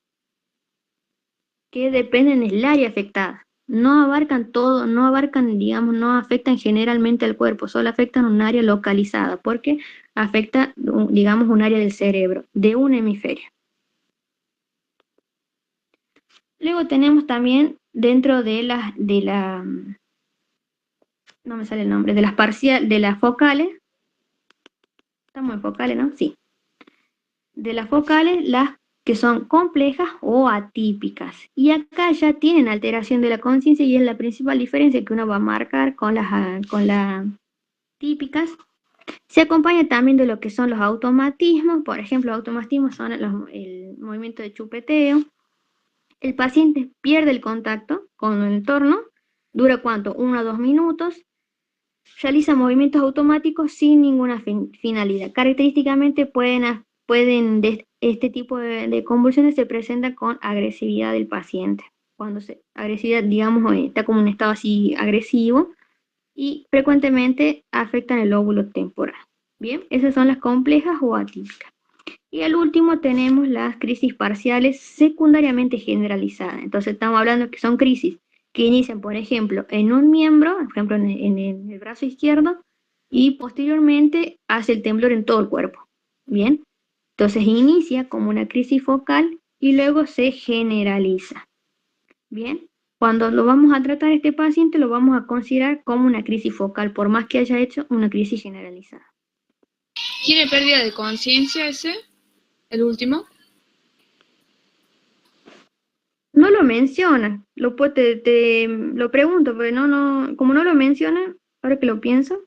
que dependen del área afectada. No abarcan todo, digamos, no afectan generalmente al cuerpo, solo afectan un área localizada, porque afecta, digamos, un área del cerebro, de un hemisferio. Luego tenemos también dentro de no me sale el nombre, de las focales, estamos en focales, ¿no? Sí. De las focales, las que son complejas o atípicas. Y acá ya tienen alteración de la conciencia y es la principal diferencia que uno va a marcar con las típicas. Se acompaña también de lo que son los automatismos. Por ejemplo, los automatismos son el movimiento de chupeteo. El paciente pierde el contacto con el entorno. ¿Dura cuánto? 1 a 2 minutos. Realiza movimientos automáticos sin ninguna finalidad. Característicamente este tipo de convulsiones se presentan con agresividad del paciente. Agresividad, digamos, está como en un estado así agresivo y frecuentemente afectan el lóbulo temporal. Bien, esas son las complejas o atípicas. Y al último tenemos las crisis parciales secundariamente generalizadas. Entonces estamos hablando que son crisis que inician, por ejemplo, en un miembro, por ejemplo en el brazo izquierdo, y posteriormente hace el temblor en todo el cuerpo. Bien, entonces inicia como una crisis focal y luego se generaliza. Bien, cuando lo vamos a tratar a este paciente lo vamos a considerar como una crisis focal, por más que haya hecho una crisis generalizada. ¿Tiene pérdida de conciencia ese? ¿El último? No lo menciona, lo pregunto, pero como no lo menciona, ahora que lo pienso,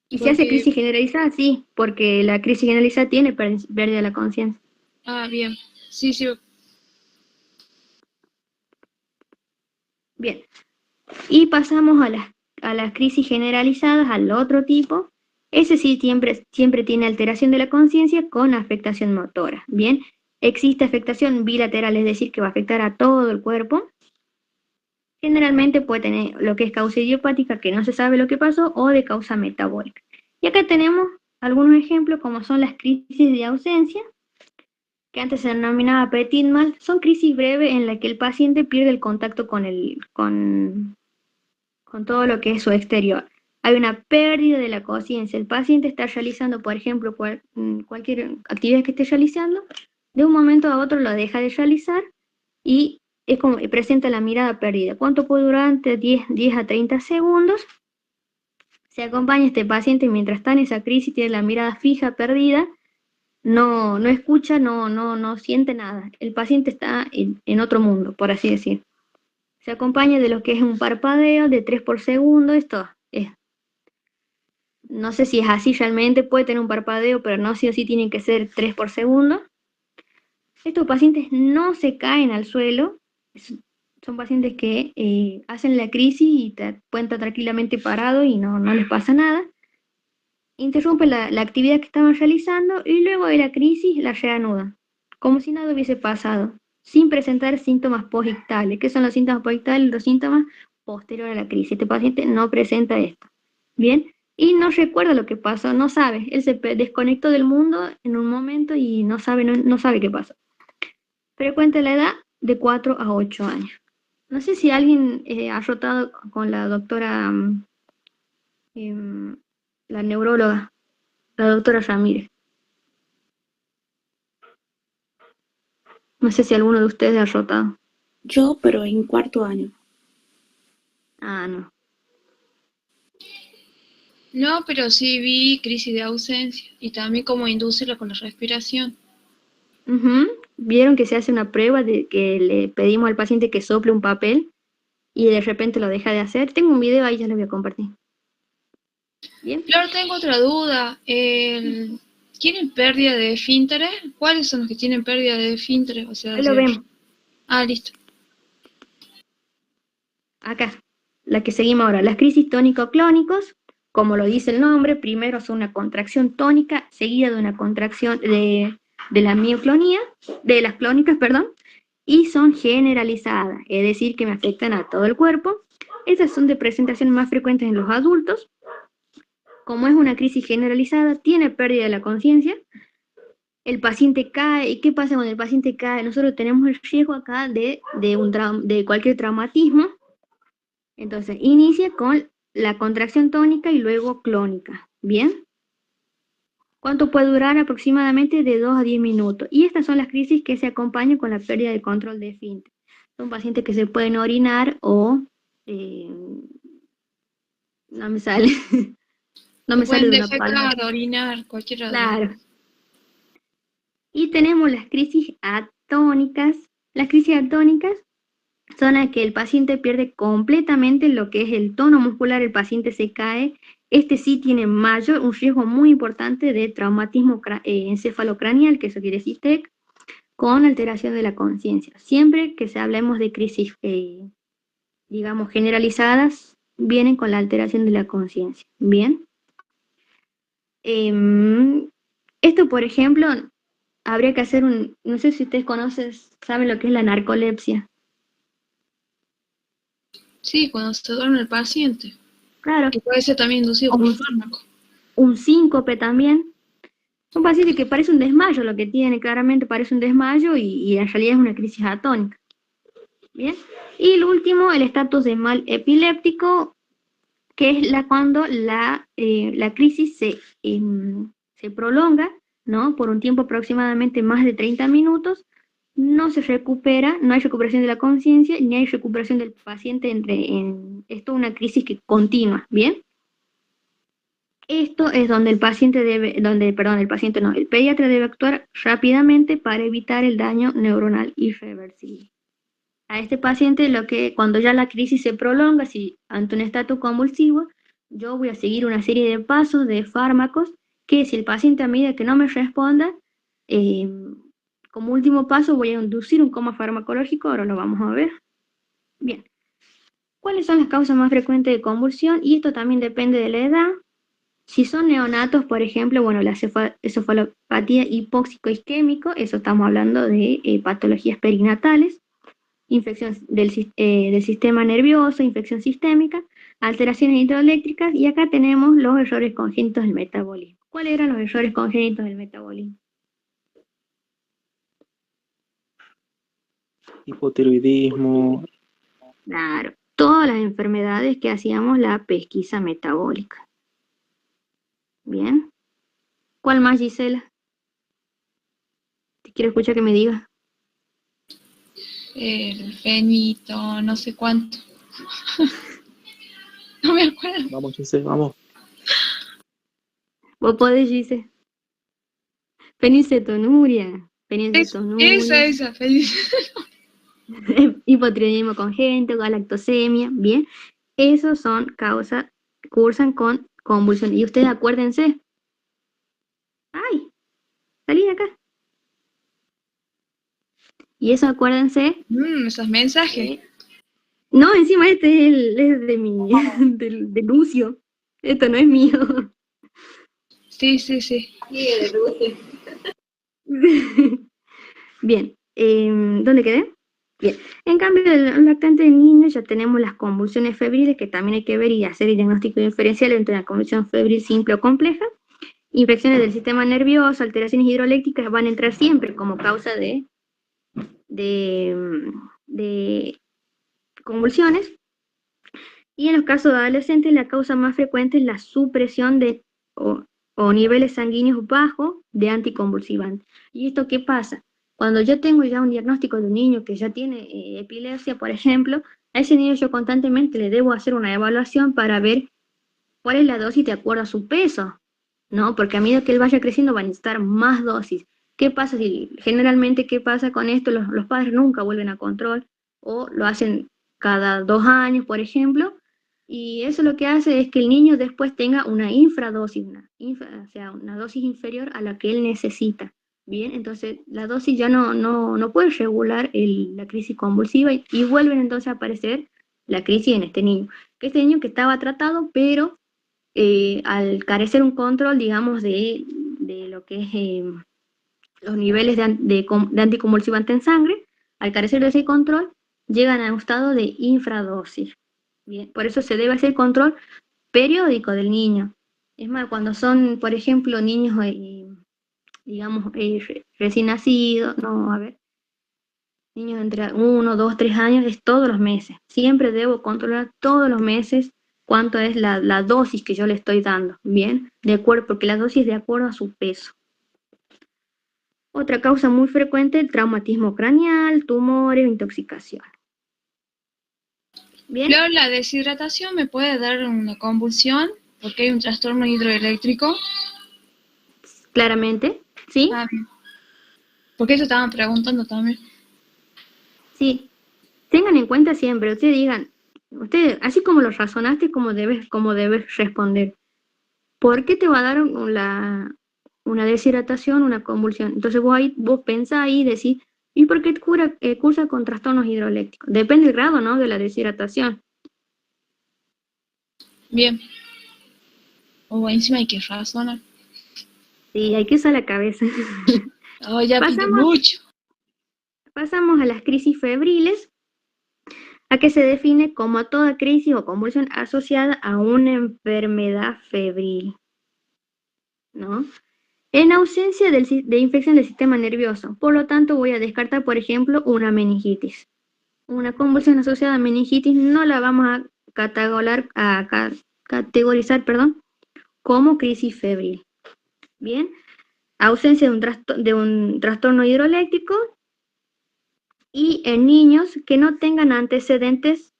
y si hace Porque, crisis generalizada, sí, porque la crisis generalizada tiene pérdida de la conciencia. bien, sí, sí, Bien, y pasamos a las crisis generalizadas, al otro tipo. Ese sí siempre tiene alteración de la conciencia con afectación motora. Bien, existe afectación bilateral, es decir, que va a afectar a todo el cuerpo. Generalmente puede tener lo que es causa idiopática, que no se sabe lo que pasó, o de causa metabólica. Y acá tenemos algunos ejemplos, como son las crisis de ausencia, que antes se denominaba petit mal. Son crisis breves en las que el paciente pierde el contacto con todo lo que es su exterior. Hay una pérdida de la conciencia. El paciente está realizando, por ejemplo, cualquier actividad que esté realizando, de un momento a otro lo deja de realizar y es como presenta la mirada perdida. ¿Cuánto puede durar? Entre 10 a 30 segundos. Se acompaña a este paciente mientras está en esa crisis, tiene la mirada fija, perdida, no escucha, no siente nada. El paciente está en otro mundo, por así decir. Se acompaña de lo que es un parpadeo de 3 por segundo. Esto es, no sé si es así realmente, puede tener un parpadeo, pero no sí o sí tiene que ser 3 por segundo. Estos pacientes no se caen al suelo, son pacientes que hacen la crisis y pueden estar tranquilamente parados y no les pasa nada. Interrumpen la actividad que estaban realizando y luego de la crisis la reanudan, como si nada hubiese pasado, sin presentar síntomas posictales. ¿Qué son los síntomas posictales? Los síntomas posteriores a la crisis. Este paciente no presenta esto. Bien, y no recuerda lo que pasó, no sabe. Él se desconectó del mundo en un momento y no sabe qué pasó. Frecuente la edad de 4 a 8 años. No sé si alguien ha rotado con la doctora, la neuróloga, la doctora Ramírez. No sé si alguno de ustedes ha rotado. Yo, pero en cuarto año. Ah, no. no, pero sí vi crisis de ausencia y también cómo inducirla con la respiración. Vieron que se hace una prueba de que le pedimos al paciente que sople un papel y de repente lo deja de hacer. Tengo un video ahí, ya lo voy a compartir. Bien. Flor, tengo otra duda. ¿Tienen pérdida de esfínteres? ¿Cuáles son los que tienen pérdida de esfínteres? O sea, Ahí lo vemos. listo. Acá, la que seguimos ahora. Las crisis tónico-clónicos, como lo dice el nombre, primero son una contracción tónica seguida de una contracción de la mioclonía, de las clónicas, perdón, y son generalizadas, es decir, que me afectan a todo el cuerpo. Estas son de presentación más frecuentes en los adultos. Como es una crisis generalizada, tiene pérdida de la conciencia, el paciente cae. ¿Y qué pasa cuando el paciente cae? Nosotros tenemos el riesgo acá de cualquier traumatismo. Entonces, inicia con la contracción tónica y luego clónica. ¿Bien? ¿Cuánto puede durar? Aproximadamente de 2 a 10 minutos. Y estas son las crisis que se acompañan con la pérdida de control de esfínter. Son pacientes que se pueden orinar o... no me sale. No me sale Pueden de una palabra. defecar, orinar, cualquiera de Claro. Y tenemos las crisis atónicas. Las crisis atónicas son las que el paciente pierde completamente lo que es el tono muscular, el paciente se cae. Este sí tiene un riesgo muy importante de traumatismo encefalocraneal, que eso quiere decir TEC, con alteración de la conciencia. Siempre que hablemos de crisis, digamos, generalizadas, vienen con la alteración de la conciencia. Bien. Esto, por ejemplo, habría que hacer no sé si ustedes saben lo que es la narcolepsia. Sí, cuando se duerme el paciente. Claro. Que puede ser también inducido por un fármaco. un síncope también. Un paciente que parece un desmayo, lo que tiene claramente parece un desmayo y en realidad es una crisis atónica. Bien. Y el último, el estatus de mal epiléptico, que es cuando la crisis se prolonga, ¿no? Por un tiempo aproximadamente más de 30 minutos, no se recupera, no hay recuperación de la conciencia, ni hay recuperación del paciente esto es una crisis que continua, ¿bien? Esto es donde el pediatra debe actuar rápidamente para evitar el daño neuronal irreversible. A este paciente, cuando ya la crisis se prolonga, si ante un estatus convulsivo, yo voy a seguir una serie de pasos de fármacos que si el paciente a medida que no me responda, como último paso voy a inducir un coma farmacológico, ahora lo vamos a ver. Bien. ¿Cuáles son las causas más frecuentes de convulsión? Y esto también depende de la edad. Si son neonatos, por ejemplo, bueno, la cefalopatía hipóxico-isquémico, eso estamos hablando de patologías perinatales, infección del sistema nervioso, infección sistémica, alteraciones hidroeléctricas, y acá tenemos los errores congénitos del metabolismo. ¿Cuáles eran los errores congénitos del metabolismo? Hipotiroidismo, Claro, todas las enfermedades que hacíamos la pesquisa metabólica. Bien. ¿Cuál más, Gisela? Te quiero escuchar que me digas. El fenito, no sé cuánto. No me acuerdo. vamos, Gise, vamos. Vos podés, Gise. Fenilcetonuria. Esa, feliz. Hipotiroidismo congénito, galactosemia, bien. Esos son causas, cursan con convulsión. Y ustedes acuérdense. ¡Ay! Salí de acá. Y eso acuérdense. Esos mensajes. No, encima este es de mi, de Lucio. Esto no es mío. Sí. Bien, ¿dónde quedé? Bien, en cambio del lactante de niño ya tenemos las convulsiones febriles, que también hay que ver y hacer el diagnóstico diferencial entre una convulsión febril simple o compleja. Infecciones del sistema nervioso, alteraciones hidroeléctricas van a entrar siempre como causa de convulsiones. Y en los casos de adolescentes, la causa más frecuente es la supresión o niveles sanguíneos bajos de anticonvulsivantes. ¿Y esto qué pasa? Cuando yo tengo ya un diagnóstico de un niño que ya tiene epilepsia, por ejemplo, a ese niño yo constantemente le debo hacer una evaluación para ver cuál es la dosis de acuerdo a su peso, ¿no? Porque a medida que él vaya creciendo va a necesitar más dosis. ¿Qué pasa generalmente qué pasa con esto? Los padres nunca vuelven a control o lo hacen cada 2 años, por ejemplo, y eso lo que hace es que el niño después tenga una infradosis, o sea, una dosis inferior a la que él necesita. Bien, entonces la dosis ya no puede regular la crisis convulsiva y vuelven entonces a aparecer la crisis en este niño. Este niño que estaba tratado, pero al carecer un control, digamos, de lo que es los niveles de anticonvulsivante en sangre, al carecer de ese control, llegan a un estado de infradosis. Bien, por eso se debe hacer control periódico del niño. Es más, cuando son, por ejemplo, niños, digamos, recién nacidos, niños entre 1, 2, 3 años, es todos los meses. Siempre debo controlar todos los meses cuánto es la dosis que yo le estoy dando, ¿bien? De acuerdo, porque la dosis es de acuerdo a su peso. Otra causa muy frecuente, el traumatismo craneal, tumores, intoxicación. Bien. Luego, la deshidratación me puede dar una convulsión porque hay un trastorno hidroeléctrico. Claramente, ¿sí? Ah, bien. Porque eso estaban preguntando también. Sí. Tengan en cuenta siempre, ustedes, así como lo razonaste, como debes responder. ¿Por qué te va a dar una deshidratación, una convulsión? Entonces vos pensás ahí y decís, ¿y por qué cursa con trastornos hidroeléctricos? Depende del grado, ¿no?, de la deshidratación. Bien. Encima hay que razonar. Sí, hay que usar la cabeza. Oh, ya pide mucho. Pasamos a las crisis febriles, a que se define como toda crisis o convulsión asociada a una enfermedad febril. ¿no? En ausencia de infección del sistema nervioso. Por lo tanto, voy a descartar, por ejemplo, una meningitis. Una convulsión asociada a meningitis no la vamos a categorizar, como crisis febril. Bien, ausencia de un trastorno hidroeléctrico y en niños que no tengan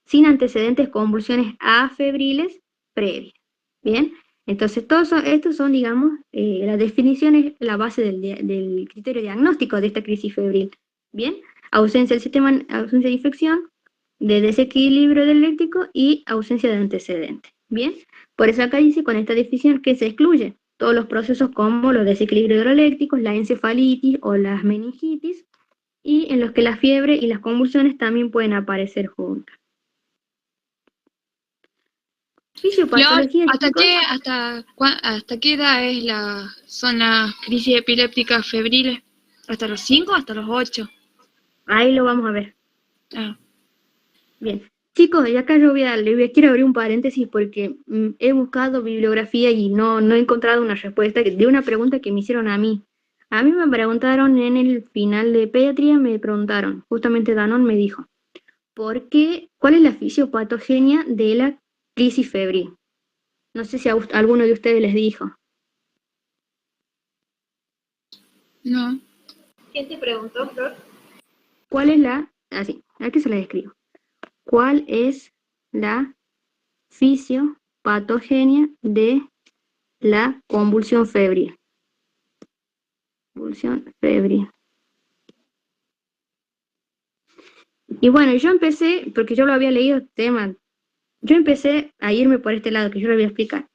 sin antecedentes convulsiones afebriles previas. Bien, entonces estos son, digamos, las definiciones, la base del criterio diagnóstico de esta crisis febril. Bien, ausencia de infección, de desequilibrio eléctrico y ausencia de antecedentes. Bien, por eso acá dice con esta definición que se excluye todos los procesos como los desequilibrios hidroeléctricos, la encefalitis o las meningitis, y en los que la fiebre y las convulsiones también pueden aparecer juntas. Flor, Fisiopatología, chicos. ¿hasta qué edad son las crisis epilépticas febriles? ¿Hasta los 5 o hasta los 8? Ahí lo vamos a ver. Ah. Bien. Chicos, y acá yo quiero abrir un paréntesis porque he buscado bibliografía y no he encontrado una respuesta de una pregunta que me hicieron a mí. A mí me preguntaron en el final de pediatría, justamente Danón me dijo, ¿cuál es la fisiopatogenia de la crisis febril? No sé si a alguno de ustedes les dijo. No. ¿Quién te preguntó, Flor? ¿Cuál es aquí se la describo. ¿Cuál es la fisiopatogenia de la convulsión febril? Convulsión febril. Y bueno, yo empecé, porque yo lo había leído yo empecé a irme por este lado, que yo lo voy a explicar.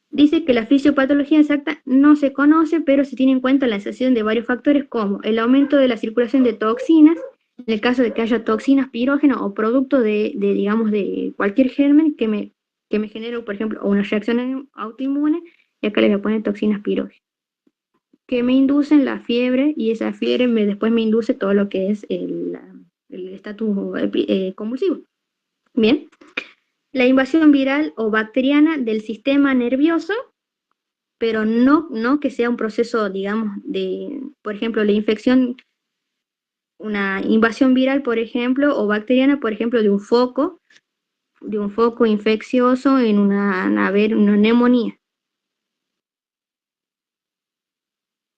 Dice que la fisiopatología exacta no se conoce, pero se tiene en cuenta la asociación de varios factores como el aumento de la circulación de toxinas, en el caso de que haya toxinas pirógenas o producto digamos, de cualquier germen que me genere, por ejemplo, una reacción autoinmune, y acá les voy a poner toxinas pirógenas, que me inducen la fiebre, y esa fiebre después me induce todo lo que es el estatus convulsivo. Bien. La invasión viral o bacteriana del sistema nervioso, pero no que sea un proceso, digamos, por ejemplo, la infección, una invasión viral, por ejemplo, o bacteriana, por ejemplo, de un foco infeccioso en una neumonía.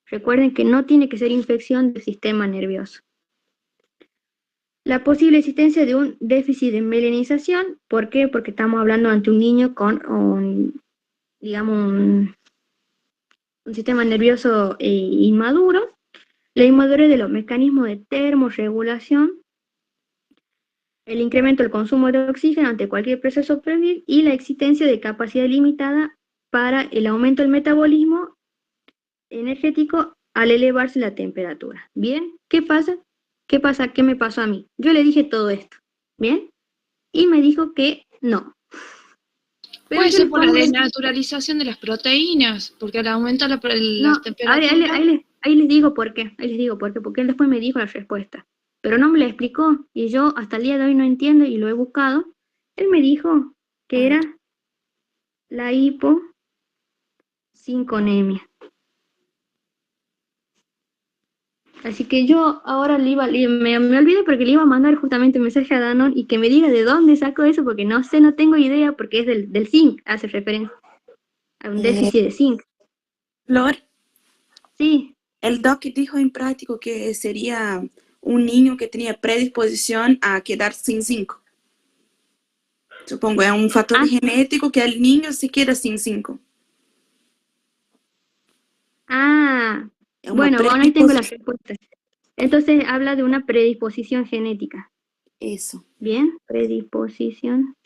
Recuerden que no tiene que ser infección del sistema nervioso. La posible existencia de un déficit de mielinización, ¿por qué? Porque estamos hablando ante un niño con un sistema nervioso inmaduro, la inmadurez de los mecanismos de termorregulación, el incremento del consumo de oxígeno ante cualquier proceso febril y la existencia de capacidad limitada para el aumento del metabolismo energético al elevarse la temperatura. ¿Bien? ¿Qué pasa? ¿Qué me pasó a mí? Yo le dije todo esto, ¿bien? Y me dijo que no. Pero puede ser por la desnaturalización de las proteínas, porque al aumentar la temperatura... Ahí les digo por qué, porque él después me dijo la respuesta. Pero no me la explicó, y yo hasta el día de hoy no entiendo y lo he buscado. Él me dijo que era la hiposinconemia. Así que yo ahora me olvidé porque le iba a mandar justamente un mensaje a Danone y que me diga de dónde sacó eso, porque no tengo idea, porque es del zinc, hace referencia a un déficit de zinc. Flor. Sí. El doc dijo en práctico que sería un niño que tenía predisposición a quedar sin zinc. Supongo, es un factor genético que el niño se queda sin zinc. Bueno, ahí tengo la respuesta. Entonces habla de una predisposición genética. Eso. Bien, predisposición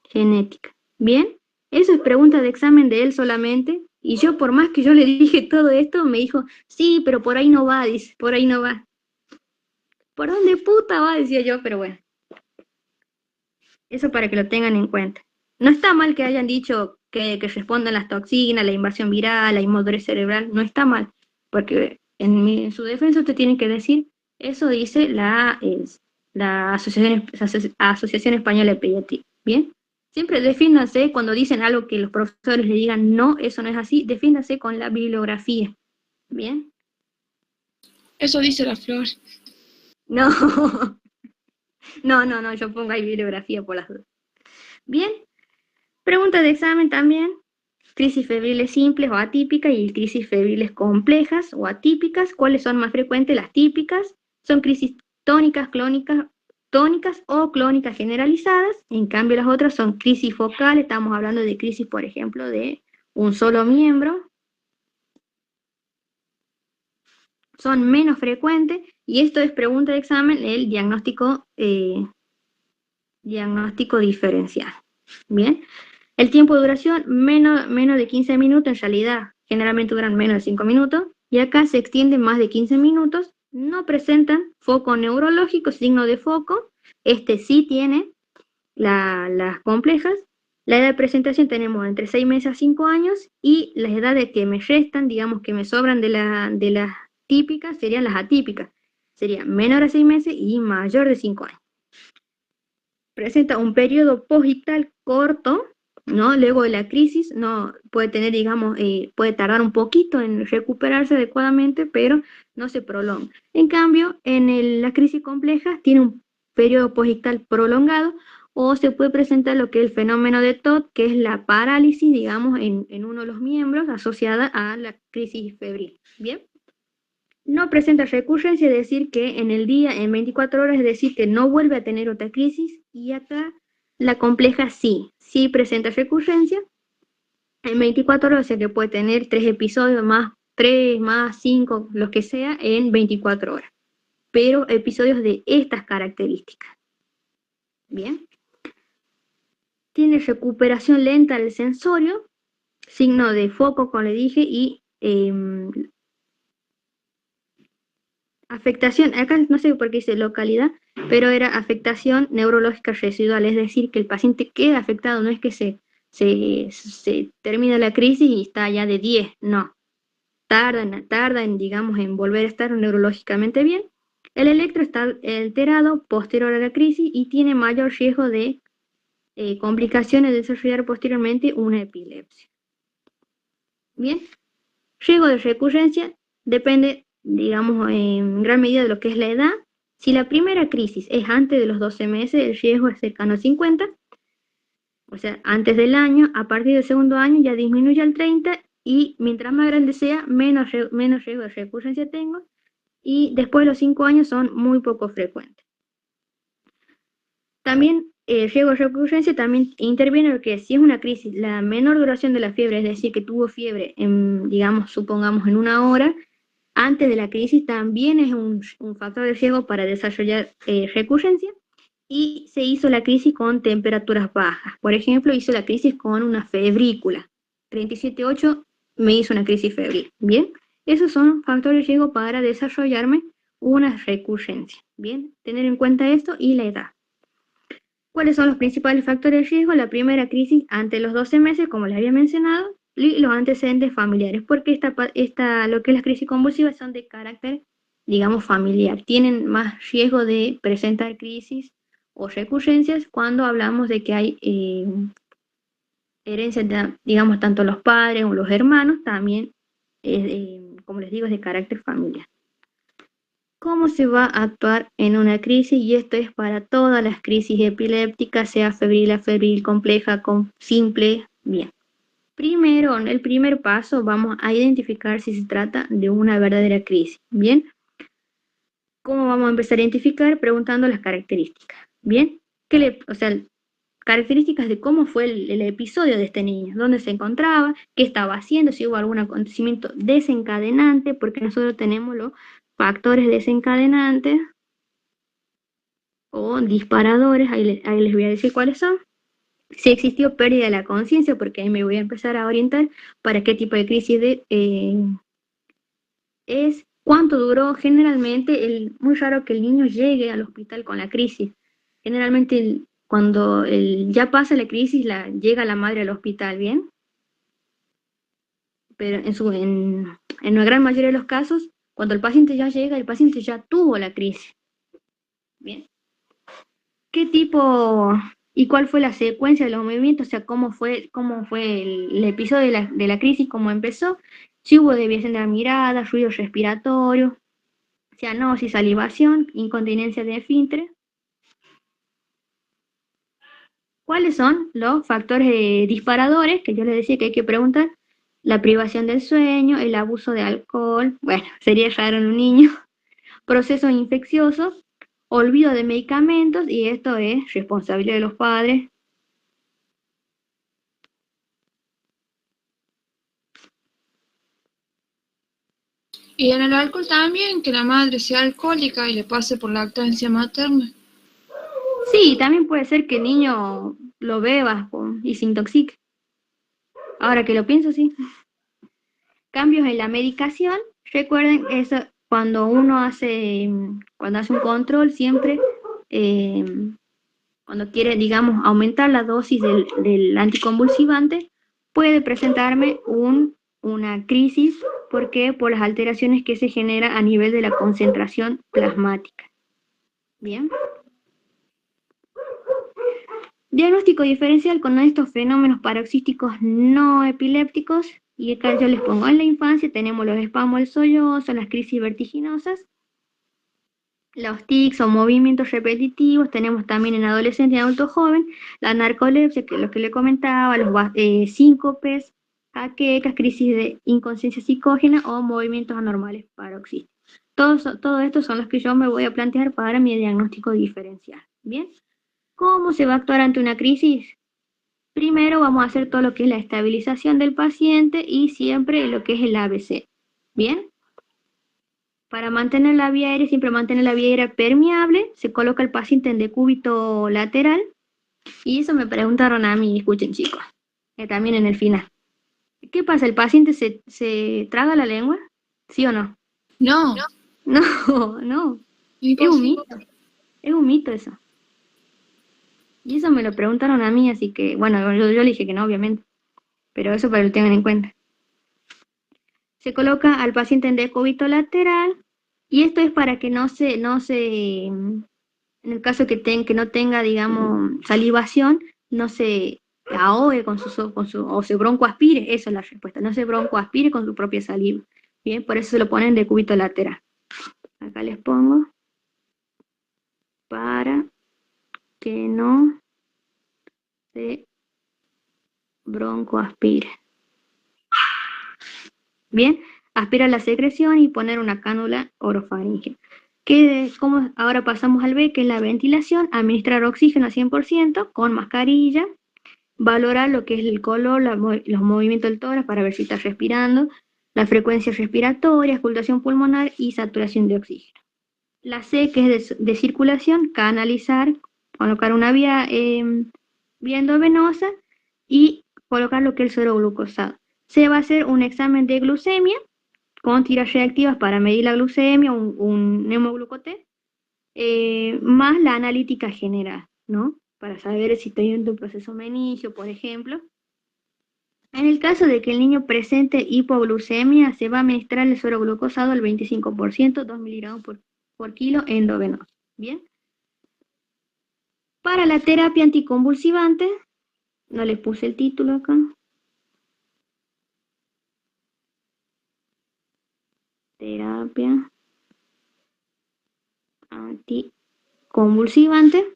genética. Bien, eso es pregunta de examen de él solamente. Y yo, por más que yo le dije todo esto, me dijo, sí, pero por ahí no va, dice, por ahí no va. ¿Por dónde puta va? Decía yo, pero bueno. Eso para que lo tengan en cuenta. No está mal que hayan dicho que respondan las toxinas, la invasión viral, la inmadurez cerebral, no está mal, porque en su defensa usted tiene que decir, eso dice la Asociación Española de Pediatría, ¿bien? Siempre defiéndase cuando dicen algo que los profesores le digan no, eso no es así, defiéndase con la bibliografía. ¿Bien? Eso dice la Flor. No, no, yo pongo ahí bibliografía por las dudas. Bien, pregunta de examen también. Crisis febriles simples o atípicas y crisis febriles complejas o atípicas. ¿Cuáles son más frecuentes? Las típicas son crisis tónicas o clónicas generalizadas. En cambio, las otras son crisis focales. Estamos hablando de crisis, por ejemplo, de un solo miembro. Son menos frecuentes y esto es pregunta de examen, el diagnóstico diferencial. Bien. El tiempo de duración, menos de 15 minutos, en realidad generalmente duran menos de 5 minutos, y acá se extiende más de 15 minutos, no presentan foco neurológico, signo de foco, este sí tiene las complejas. La edad de presentación tenemos entre 6 meses a 5 años, y las edades que me restan, digamos que me sobran de las típicas, serían las atípicas, sería menor a 6 meses y mayor de 5 años. Presenta un periodo posictal corto, ¿no? Luego de la crisis, no puede tener, digamos, puede tardar un poquito en recuperarse adecuadamente, pero no se prolonga. En cambio, en la crisis compleja tiene un periodo posictal prolongado, o se puede presentar lo que es el fenómeno de TOD, que es la parálisis, digamos, en uno de los miembros asociada a la crisis febril. ¿Bien? No presenta recurrencia, es decir, que en el día, en 24 horas, es decir, que no vuelve a tener otra crisis, y acá la compleja sí presenta recurrencia en 24 horas, o sea que puede tener 3 episodios más 3, más 5, lo que sea, en 24 horas. Pero episodios de estas características. Bien. Tiene recuperación lenta del sensorio, signo de foco, como le dije, y afectación, acá no sé por qué dice localidad, pero era afectación neurológica residual, es decir, que el paciente queda afectado, no es que se termina la crisis y está ya de 10, no. Tarda en, digamos, en volver a estar neurológicamente bien. El electro está alterado posterior a la crisis y tiene mayor riesgo de complicaciones de desarrollar posteriormente una epilepsia. Bien, riesgo de recurrencia depende, digamos, en gran medida de lo que es la edad. Si la primera crisis es antes de los 12 meses, el riesgo es cercano a 50, o sea, antes del año. A partir del segundo año ya disminuye al 30, y mientras más grande sea, menos riesgo de recurrencia tengo, y después de los 5 años son muy poco frecuentes. También el riesgo de recurrencia también interviene lo que si es una crisis, la menor duración de la fiebre, es decir, que tuvo fiebre, digamos, supongamos en 1 hora, antes de la crisis también es un factor de riesgo para desarrollar recurrencia, y se hizo la crisis con temperaturas bajas. Por ejemplo, hizo la crisis con una febrícula. 37,8 me hizo una crisis febril. Bien, esos son factores de riesgo para desarrollarme una recurrencia. Bien, tener en cuenta esto y la edad. ¿Cuáles son los principales factores de riesgo? La primera crisis antes de los 12 meses, como les había mencionado, y los antecedentes familiares, porque lo que es las crisis convulsivas son de carácter, digamos, familiar. Tienen más riesgo de presentar crisis o recurrencias cuando hablamos de que hay herencia, digamos, tanto los padres o los hermanos, también, como les digo, es de carácter familiar. ¿Cómo se va a actuar en una crisis? Y esto es para todas las crisis epilépticas, sea febril, compleja, simple. Bien. Primero, en el primer paso, vamos a identificar si se trata de una verdadera crisis. Bien. ¿Cómo vamos a empezar a identificar? Preguntando las características. Bien. Características de cómo fue el episodio de este niño, dónde se encontraba, qué estaba haciendo, si hubo algún acontecimiento desencadenante, porque nosotros tenemos los factores desencadenantes o disparadores, ahí les voy a decir cuáles son. Si existió pérdida de la conciencia, porque ahí me voy a empezar a orientar para qué tipo de crisis es, cuánto duró. Generalmente, muy raro que el niño llegue al hospital con la crisis. Generalmente, cuando ya pasa la crisis, llega la madre al hospital, ¿bien? Pero en la gran mayoría de los casos, cuando el paciente ya llega, el paciente ya tuvo la crisis. Bien. ¿Qué tipo y cuál fue la secuencia de los movimientos, o sea, cómo fue el episodio de la crisis, cómo empezó, si hubo desviación de la mirada, ruido respiratorio, cianosis, salivación, incontinencia de esfínteres. ¿Cuáles son los factores disparadores que yo les decía que hay que preguntar? La privación del sueño, el abuso de alcohol, bueno, sería raro en un niño, procesos infecciosos, olvido de medicamentos, y esto es responsabilidad de los padres. Y en el alcohol también, que la madre sea alcohólica y le pase por lactancia materna. Sí, también puede ser que el niño lo beba y se intoxique. Ahora que lo pienso, sí. Cambios en la medicación. Recuerden eso, cuando uno hace un control, siempre cuando quiere, digamos, aumentar la dosis del anticonvulsivante, puede presentarme una crisis. ¿Por qué? Por las alteraciones que se generan a nivel de la concentración plasmática. Bien. Diagnóstico diferencial con estos fenómenos paroxísticos no epilépticos. Y acá yo les pongo en la infancia, tenemos los espasmos del sollozo, las crisis vertiginosas, los tics o movimientos repetitivos. Tenemos también en adolescente y adulto joven la narcolepsia, que es lo que le comentaba, los síncopes, jaquecas, crisis de inconsciencia psicógena o movimientos anormales paroxísticos. Todo esto son los que yo me voy a plantear para mi diagnóstico diferencial. Bien, ¿cómo se va a actuar ante una crisis? Primero vamos a hacer todo lo que es la estabilización del paciente y siempre lo que es el ABC. ¿Bien? Para mantener la vía aérea, siempre mantener la vía aérea permeable, se coloca el paciente en decúbito lateral. Y eso me preguntaron a mí, escuchen chicos, también en el final. ¿Qué pasa? ¿El paciente se traga la lengua? ¿Sí o no? No. No. Es un mito. Es un mito eso. Y eso me lo preguntaron a mí, así que, bueno, yo le dije que no, obviamente. Pero eso para que lo tengan en cuenta. Se coloca al paciente en decúbito lateral, y esto es para que no se en el caso que no tenga, digamos, salivación, no se ahogue o se broncoaspire. Esa es la respuesta, no se broncoaspire con su propia saliva. Bien, por eso se lo ponen en decúbito lateral. Acá les pongo para que no se broncoaspire. Bien, aspira la secreción y poner una cánula orofaríngea. Como ahora pasamos al B, que es la ventilación, administrar oxígeno a 100% con mascarilla, valorar lo que es el color, los movimientos del tórax para ver si está respirando, la frecuencia respiratoria, auscultación pulmonar y saturación de oxígeno. La C, que es de circulación, canalizar, colocar una vía endovenosa y colocar lo que es el suero glucosado. Se va a hacer un examen de glucemia con tiras reactivas para medir la glucemia, un hemoglucotest, más la analítica general, ¿no? Para saber si estoy en un proceso meningio, por ejemplo. En el caso de que el niño presente hipoglucemia, se va a administrar el suero glucosado al 25%, 2 miligramos por kilo endovenoso. Bien. Para la terapia anticonvulsivante, no les puse el título acá. Terapia anticonvulsivante.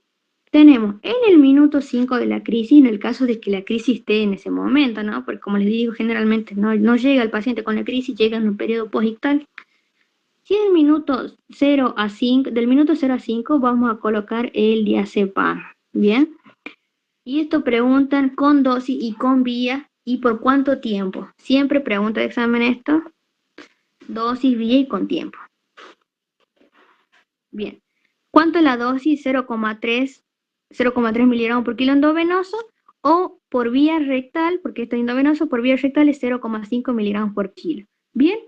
Tenemos en el minuto 5 de la crisis, en el caso de que la crisis esté en ese momento, ¿no? Porque como les digo, generalmente no llega el paciente con la crisis, llega en un periodo posictal. Si en el minuto 0 a 5, del minuto 0 a 5 vamos a colocar el diazepam, ¿bien? Y esto preguntan con dosis y con vía y por cuánto tiempo. Siempre pregunta de examen esto, dosis, vía y con tiempo. Bien, ¿cuánto es la dosis? 0,3 miligramos por kilo endovenoso, o por vía rectal, porque esto es endovenoso, por vía rectal es 0,5 miligramos por kilo. Bien,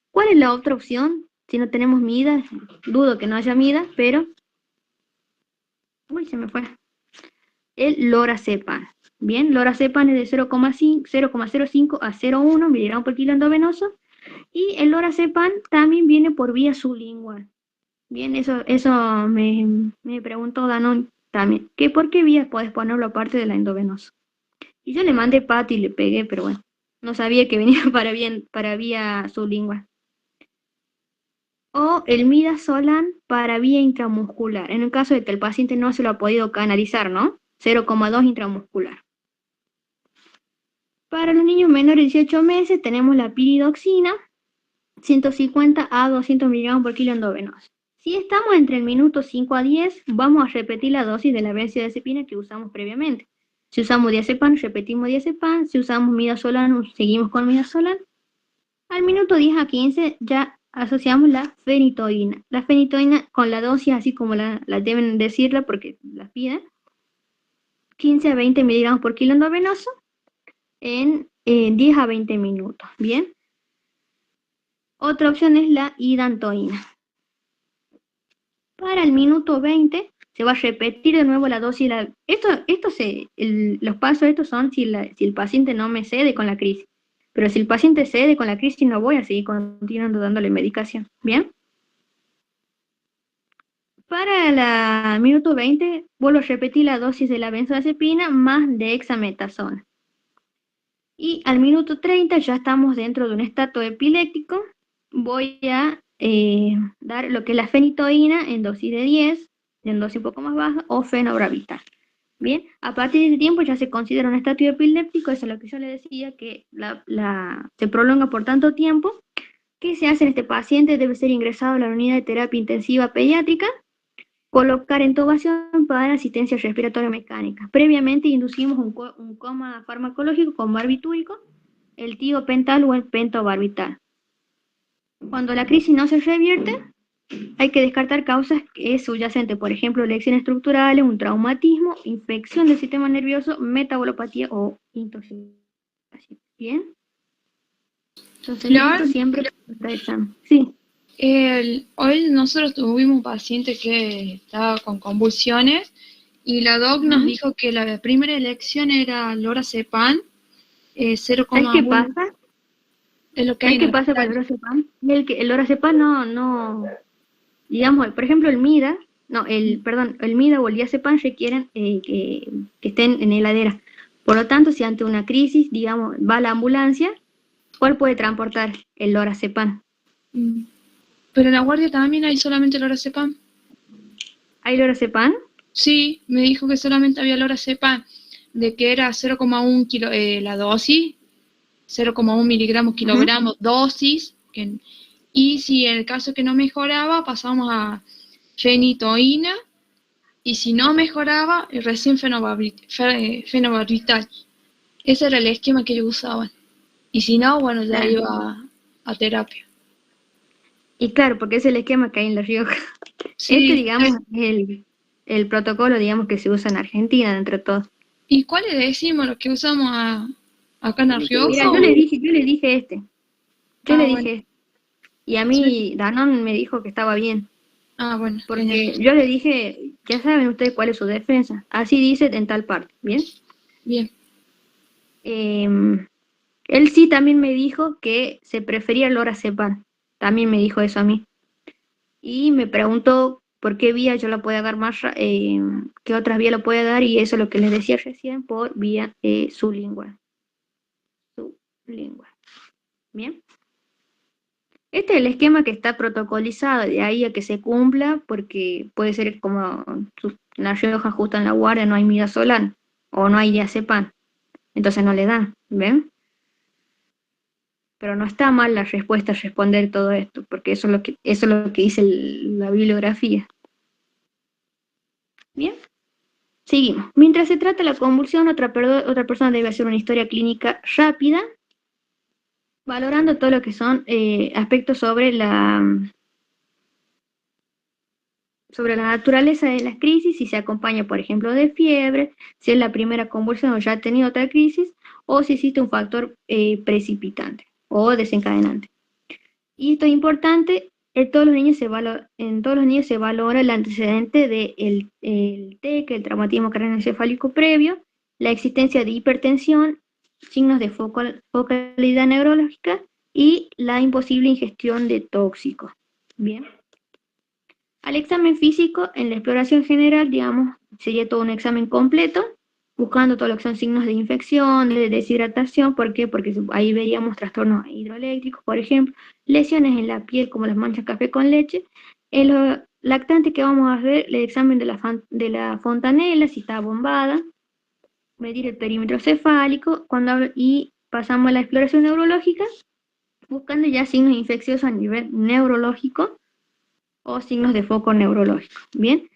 ¿cuál es la otra opción? Si no tenemos mida, dudo que no haya mida, pero... Uy, se me fue. El lorazepam. Bien, lorazepam es de 0,05 a 0,1 miligramos por kilo endovenoso, y el lorazepam también viene por vía sublingual. Bien, eso me preguntó Danón. también. ¿Que por qué vías podés ponerlo aparte de la endovenosa? Y yo le mandé pato y le pegué, pero bueno, no sabía que venía para vía sublingual. O el midazolam para vía intramuscular, en el caso de que el paciente no se lo ha podido canalizar, ¿no? 0,2 intramuscular. Para los niños menores de 18 meses tenemos la piridoxina, 150 a 200 miligramos por kilo endovenoso. Si estamos entre el minuto 5 a 10, vamos a repetir la dosis de la benzodiazepina que usamos previamente. Si usamos diazepam, repetimos diazepam. Si usamos midazolam, seguimos con midazolam. Al minuto 10 a 15 ya asociamos la fenitoína. La fenitoína con la dosis, así como la deben decirla porque la piden, 15 a 20 miligramos por kilo endovenoso en 10 a 20 minutos. Bien. Otra opción es la hidantoína. Para el minuto 20 se va a repetir de nuevo la dosis. Los pasos estos son si el paciente no me cede con la crisis. Pero si el paciente cede con la crisis, no voy a seguir continuando dándole medicación. ¿Bien? Para el minuto 20, vuelvo a repetir la dosis de la benzodiazepina más dexametasona. Y al minuto 30 ya estamos dentro de un estado epiléptico. Voy a dar lo que es la fenitoína en dosis de 10, en dosis un poco más baja, o fenobarbital. Bien, a partir de ese tiempo ya se considera un estadio epiléptico, eso es lo que yo le decía, que se prolonga por tanto tiempo. ¿Qué se hace en este paciente? Debe ser ingresado a la unidad de terapia intensiva pediátrica, colocar intubación para asistencia respiratoria mecánica. Previamente inducimos un coma farmacológico con barbitúrico, el tiopental o el pentobarbital. Cuando la crisis no se revierte, hay que descartar causas subyacentes, por ejemplo, lesiones estructurales, un traumatismo, infección del sistema nervioso, metabolopatía o intoxicación. ¿Bien? Entonces, Flor, siempre están. Sí. Hoy nosotros tuvimos un paciente que estaba con convulsiones y la doc nos dijo que la primera elección era lorazepam, 0,1. ¿Sabes qué pasa? Es lo que hay. ¿Qué pasa con el lorazepam? El lorazepam no, digamos, por ejemplo, el MIDA o el diazepam requieren que estén en heladera. Por lo tanto, si ante una crisis, digamos, va la ambulancia, ¿cuál puede transportar? El lorazepam. Pero en la guardia también hay solamente lorazepam. ¿Hay lorazepam? Sí, me dijo que solamente había lorazepam, de que era 0,1 kilo la dosis, 0,1 miligramos kilogramos dosis, y si en el caso que no mejoraba, pasamos a fenitoína, y si no mejoraba, recién fenobarbital. Ese era el esquema que ellos usaban. Y si no, bueno, ya iba a terapia. Y claro, porque es el esquema que hay en La Rioja. Sí, digamos, es el protocolo, digamos, que se usa en Argentina, dentro de todo. ¿Y cuál le decimos los que usamos acá en La Rioja? Mira, yo le dije este. Este. Y a mí Danón me dijo que estaba bien. Ah, bueno. Porque genial. yo le dije, ya saben ustedes cuál es su defensa. Así dice en tal parte, ¿bien? Bien. Él sí también me dijo que se prefería el lorazepam. También me dijo eso a mí. Y me preguntó por qué vía yo la puedo dar más, qué otras vías lo puede dar, y eso es lo que les decía recién, por vía sublingual. Bien. Este es el esquema que está protocolizado, de ahí a que se cumpla, porque puede ser como La Rioja justo en la guardia no hay midazolam o no hay diazepam, entonces no le dan, ¿ven? Pero no está mal la respuesta, responder todo esto, porque eso es lo que dice la bibliografía. Bien, seguimos. Mientras se trata la convulsión, otra persona debe hacer una historia clínica rápida, valorando todo lo que son aspectos sobre la naturaleza de las crisis, si se acompaña, por ejemplo, de fiebre, si es la primera convulsión o ya ha tenido otra crisis, o si existe un factor precipitante o desencadenante. Y esto es importante, en todos los niños se valora el antecedente del TEC, el traumatismo craneoencefálico previo, la existencia de hipertensión, signos de focalidad neurológica y la imposible ingestión de tóxicos. Bien. Al examen físico, en la exploración general, digamos, sería todo un examen completo, buscando todo lo que son signos de infección, de deshidratación. ¿Por qué? Porque ahí veríamos trastornos hidroeléctricos, por ejemplo, lesiones en la piel como las manchas café con leche. En los lactantes que vamos a ver, el examen de la fontanela, si está bombada, medir el perímetro cefálico, y pasamos a la exploración neurológica, buscando ya signos infecciosos a nivel neurológico o signos de foco neurológico. Bien,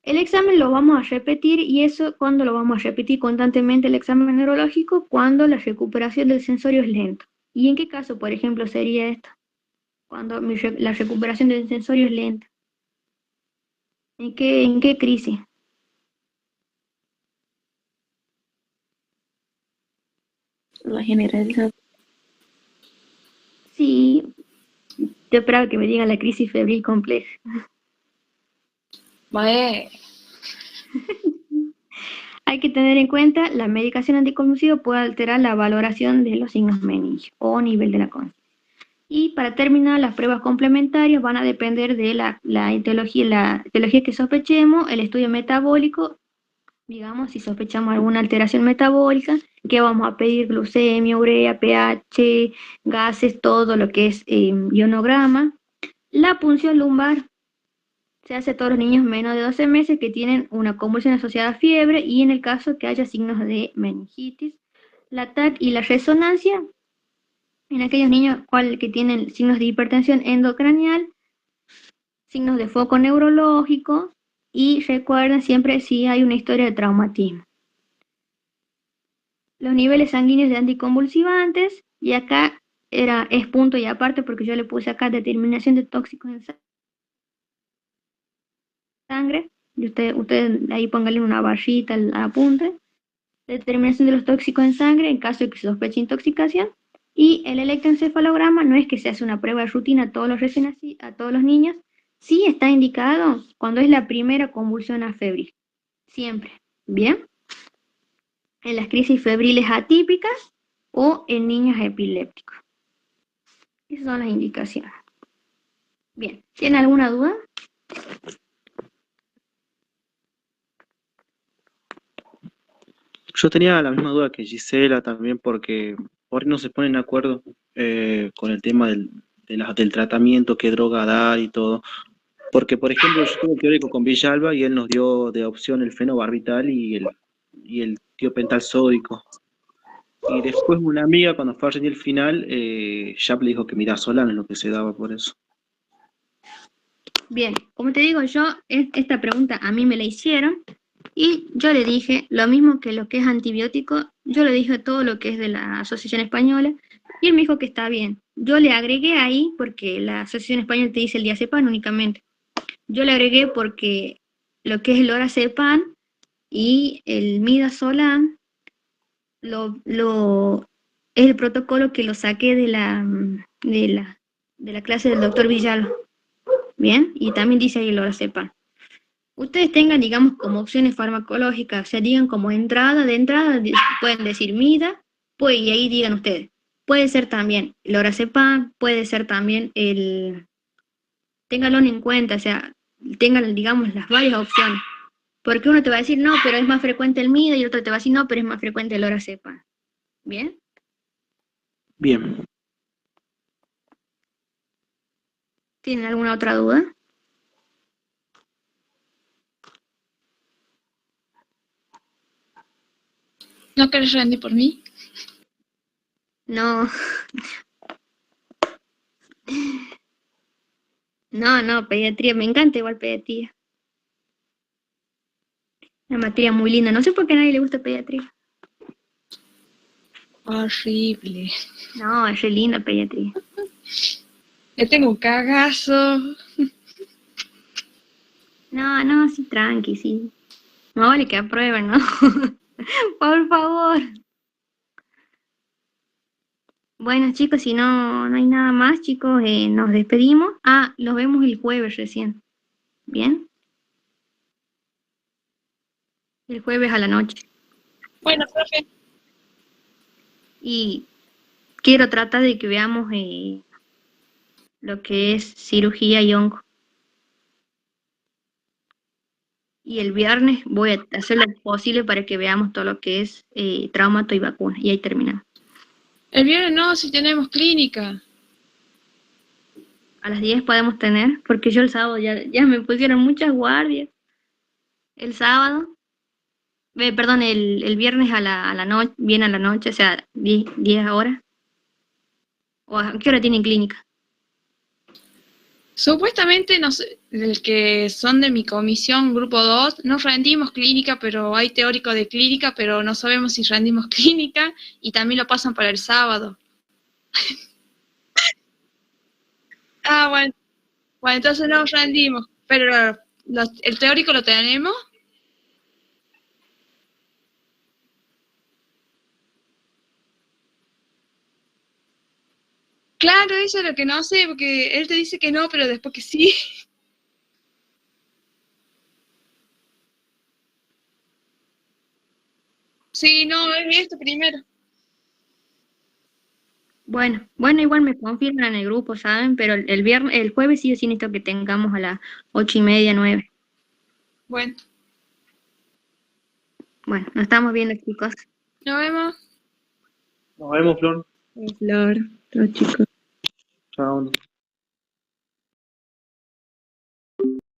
el examen lo vamos a repetir, y eso, ¿cuándo lo vamos a repetir constantemente el examen neurológico? Cuando la recuperación del sensorio es lento. ¿Y en qué caso, por ejemplo, sería esto? Cuando la recuperación del sensorio es lenta. ¿En qué crisis? La generalidad. Sí, yo esperaba que me digan la crisis febril compleja. Bueno, Hay que tener en cuenta, la medicación anticonvulsiva puede alterar la valoración de los signos meningios o nivel de la conciencia. Y para terminar, las pruebas complementarias van a depender de la etiología que sospechemos, el estudio metabólico, digamos, si sospechamos alguna alteración metabólica, que vamos a pedir glucemia, urea, pH, gases, todo lo que es ionograma. La punción lumbar se hace a todos los niños menos de 12 meses que tienen una convulsión asociada a fiebre, y en el caso que haya signos de meningitis. La TAC y la resonancia en aquellos niños que tienen signos de hipertensión endocranial, signos de foco neurológico, y recuerden siempre si hay una historia de traumatismo. Los niveles sanguíneos de anticonvulsivantes, y acá es punto y aparte porque yo le puse acá determinación de tóxicos en sangre, y ustedes ahí pónganle una barrita al apunte. Determinación de los tóxicos en sangre en caso de que se sospeche intoxicación. Y el electroencefalograma no es que se hace una prueba de rutina a todos los niños, sí está indicado cuando es la primera convulsión afebril, siempre. Bien, en las crisis febriles atípicas o en niños epilépticos. Esas son las indicaciones. Bien, ¿tienen alguna duda? Yo tenía la misma duda que Gisela también, porque por ahí no se ponen de acuerdo con el tema del tratamiento, qué droga dar y todo. Porque, por ejemplo, yo estuve teórico con Villalba y él nos dio de opción el fenobarbital y el tiopental sódico. Y después una amiga, cuando fue a rendir el final, ya le dijo que midazolam es lo que se daba por eso. Bien, como te digo yo, esta pregunta a mí me la hicieron, y yo le dije lo mismo que lo que es antibiótico, yo le dije todo lo que es de la Asociación Española, y él me dijo que está bien. Yo le agregué ahí, porque la Asociación Española te dice el diazepam únicamente. Yo le agregué porque lo que es el lorazepam y el midazolam, es el protocolo que lo saqué de la clase del doctor Villalba. Bien, y también dice ahí el lorazepam. Ustedes tengan, digamos, como opciones farmacológicas, o sea, digan como de entrada pueden decir mida, pues, y ahí digan ustedes. Puede ser también el lorazepam, puede ser también ténganlo en cuenta, o sea, tengan, digamos, las varias opciones. Porque uno te va a decir, no, pero es más frecuente el mida, y otro te va a decir, no, pero es más frecuente el lorazepam. ¿Bien? Bien. ¿Tienen alguna otra duda? ¿no querés rendir por mí? No, no, pediatría, me encanta igual pediatría. Una materia muy linda, no sé por qué a nadie le gusta pediatría. Horrible. No, es re linda pediatría. Le tengo un cagazo. No, sí, tranqui, sí. No vale que aprueben, ¿no? Por favor. Bueno, chicos, si no hay nada más, chicos, nos despedimos. Ah, los vemos el jueves recién. ¿Bien? El jueves a la noche. Bueno, profe. Y quiero tratar de que veamos lo que es cirugía y onco. Y el viernes voy a hacer lo posible para que veamos todo lo que es traumato y vacuna. Y ahí terminamos. El viernes no, si tenemos clínica. A las 10 podemos tener, porque yo el sábado ya me pusieron muchas guardias. El sábado, perdón, el viernes a la noche, bien a la noche, o sea, 10 horas. ¿O a qué hora tienen clínica? Supuestamente, no sé, el que son de mi comisión, grupo 2, nos rendimos clínica, pero hay teórico de clínica, pero no sabemos si rendimos clínica y también lo pasan para el sábado. Ah, bueno, entonces no rendimos, pero el teórico lo tenemos. Claro, eso es lo que no sé, porque él te dice que no, pero después que sí. Sí, no, es esto primero. Bueno, igual me confirman en el grupo, ¿saben? Pero el viernes, el jueves sí o sí necesito que tengamos a las 8:30, 9. Bueno, Bueno, nos estamos viendo, chicos. nos vemos. Nos vemos, Flor. Flor, chao chicos. Chao.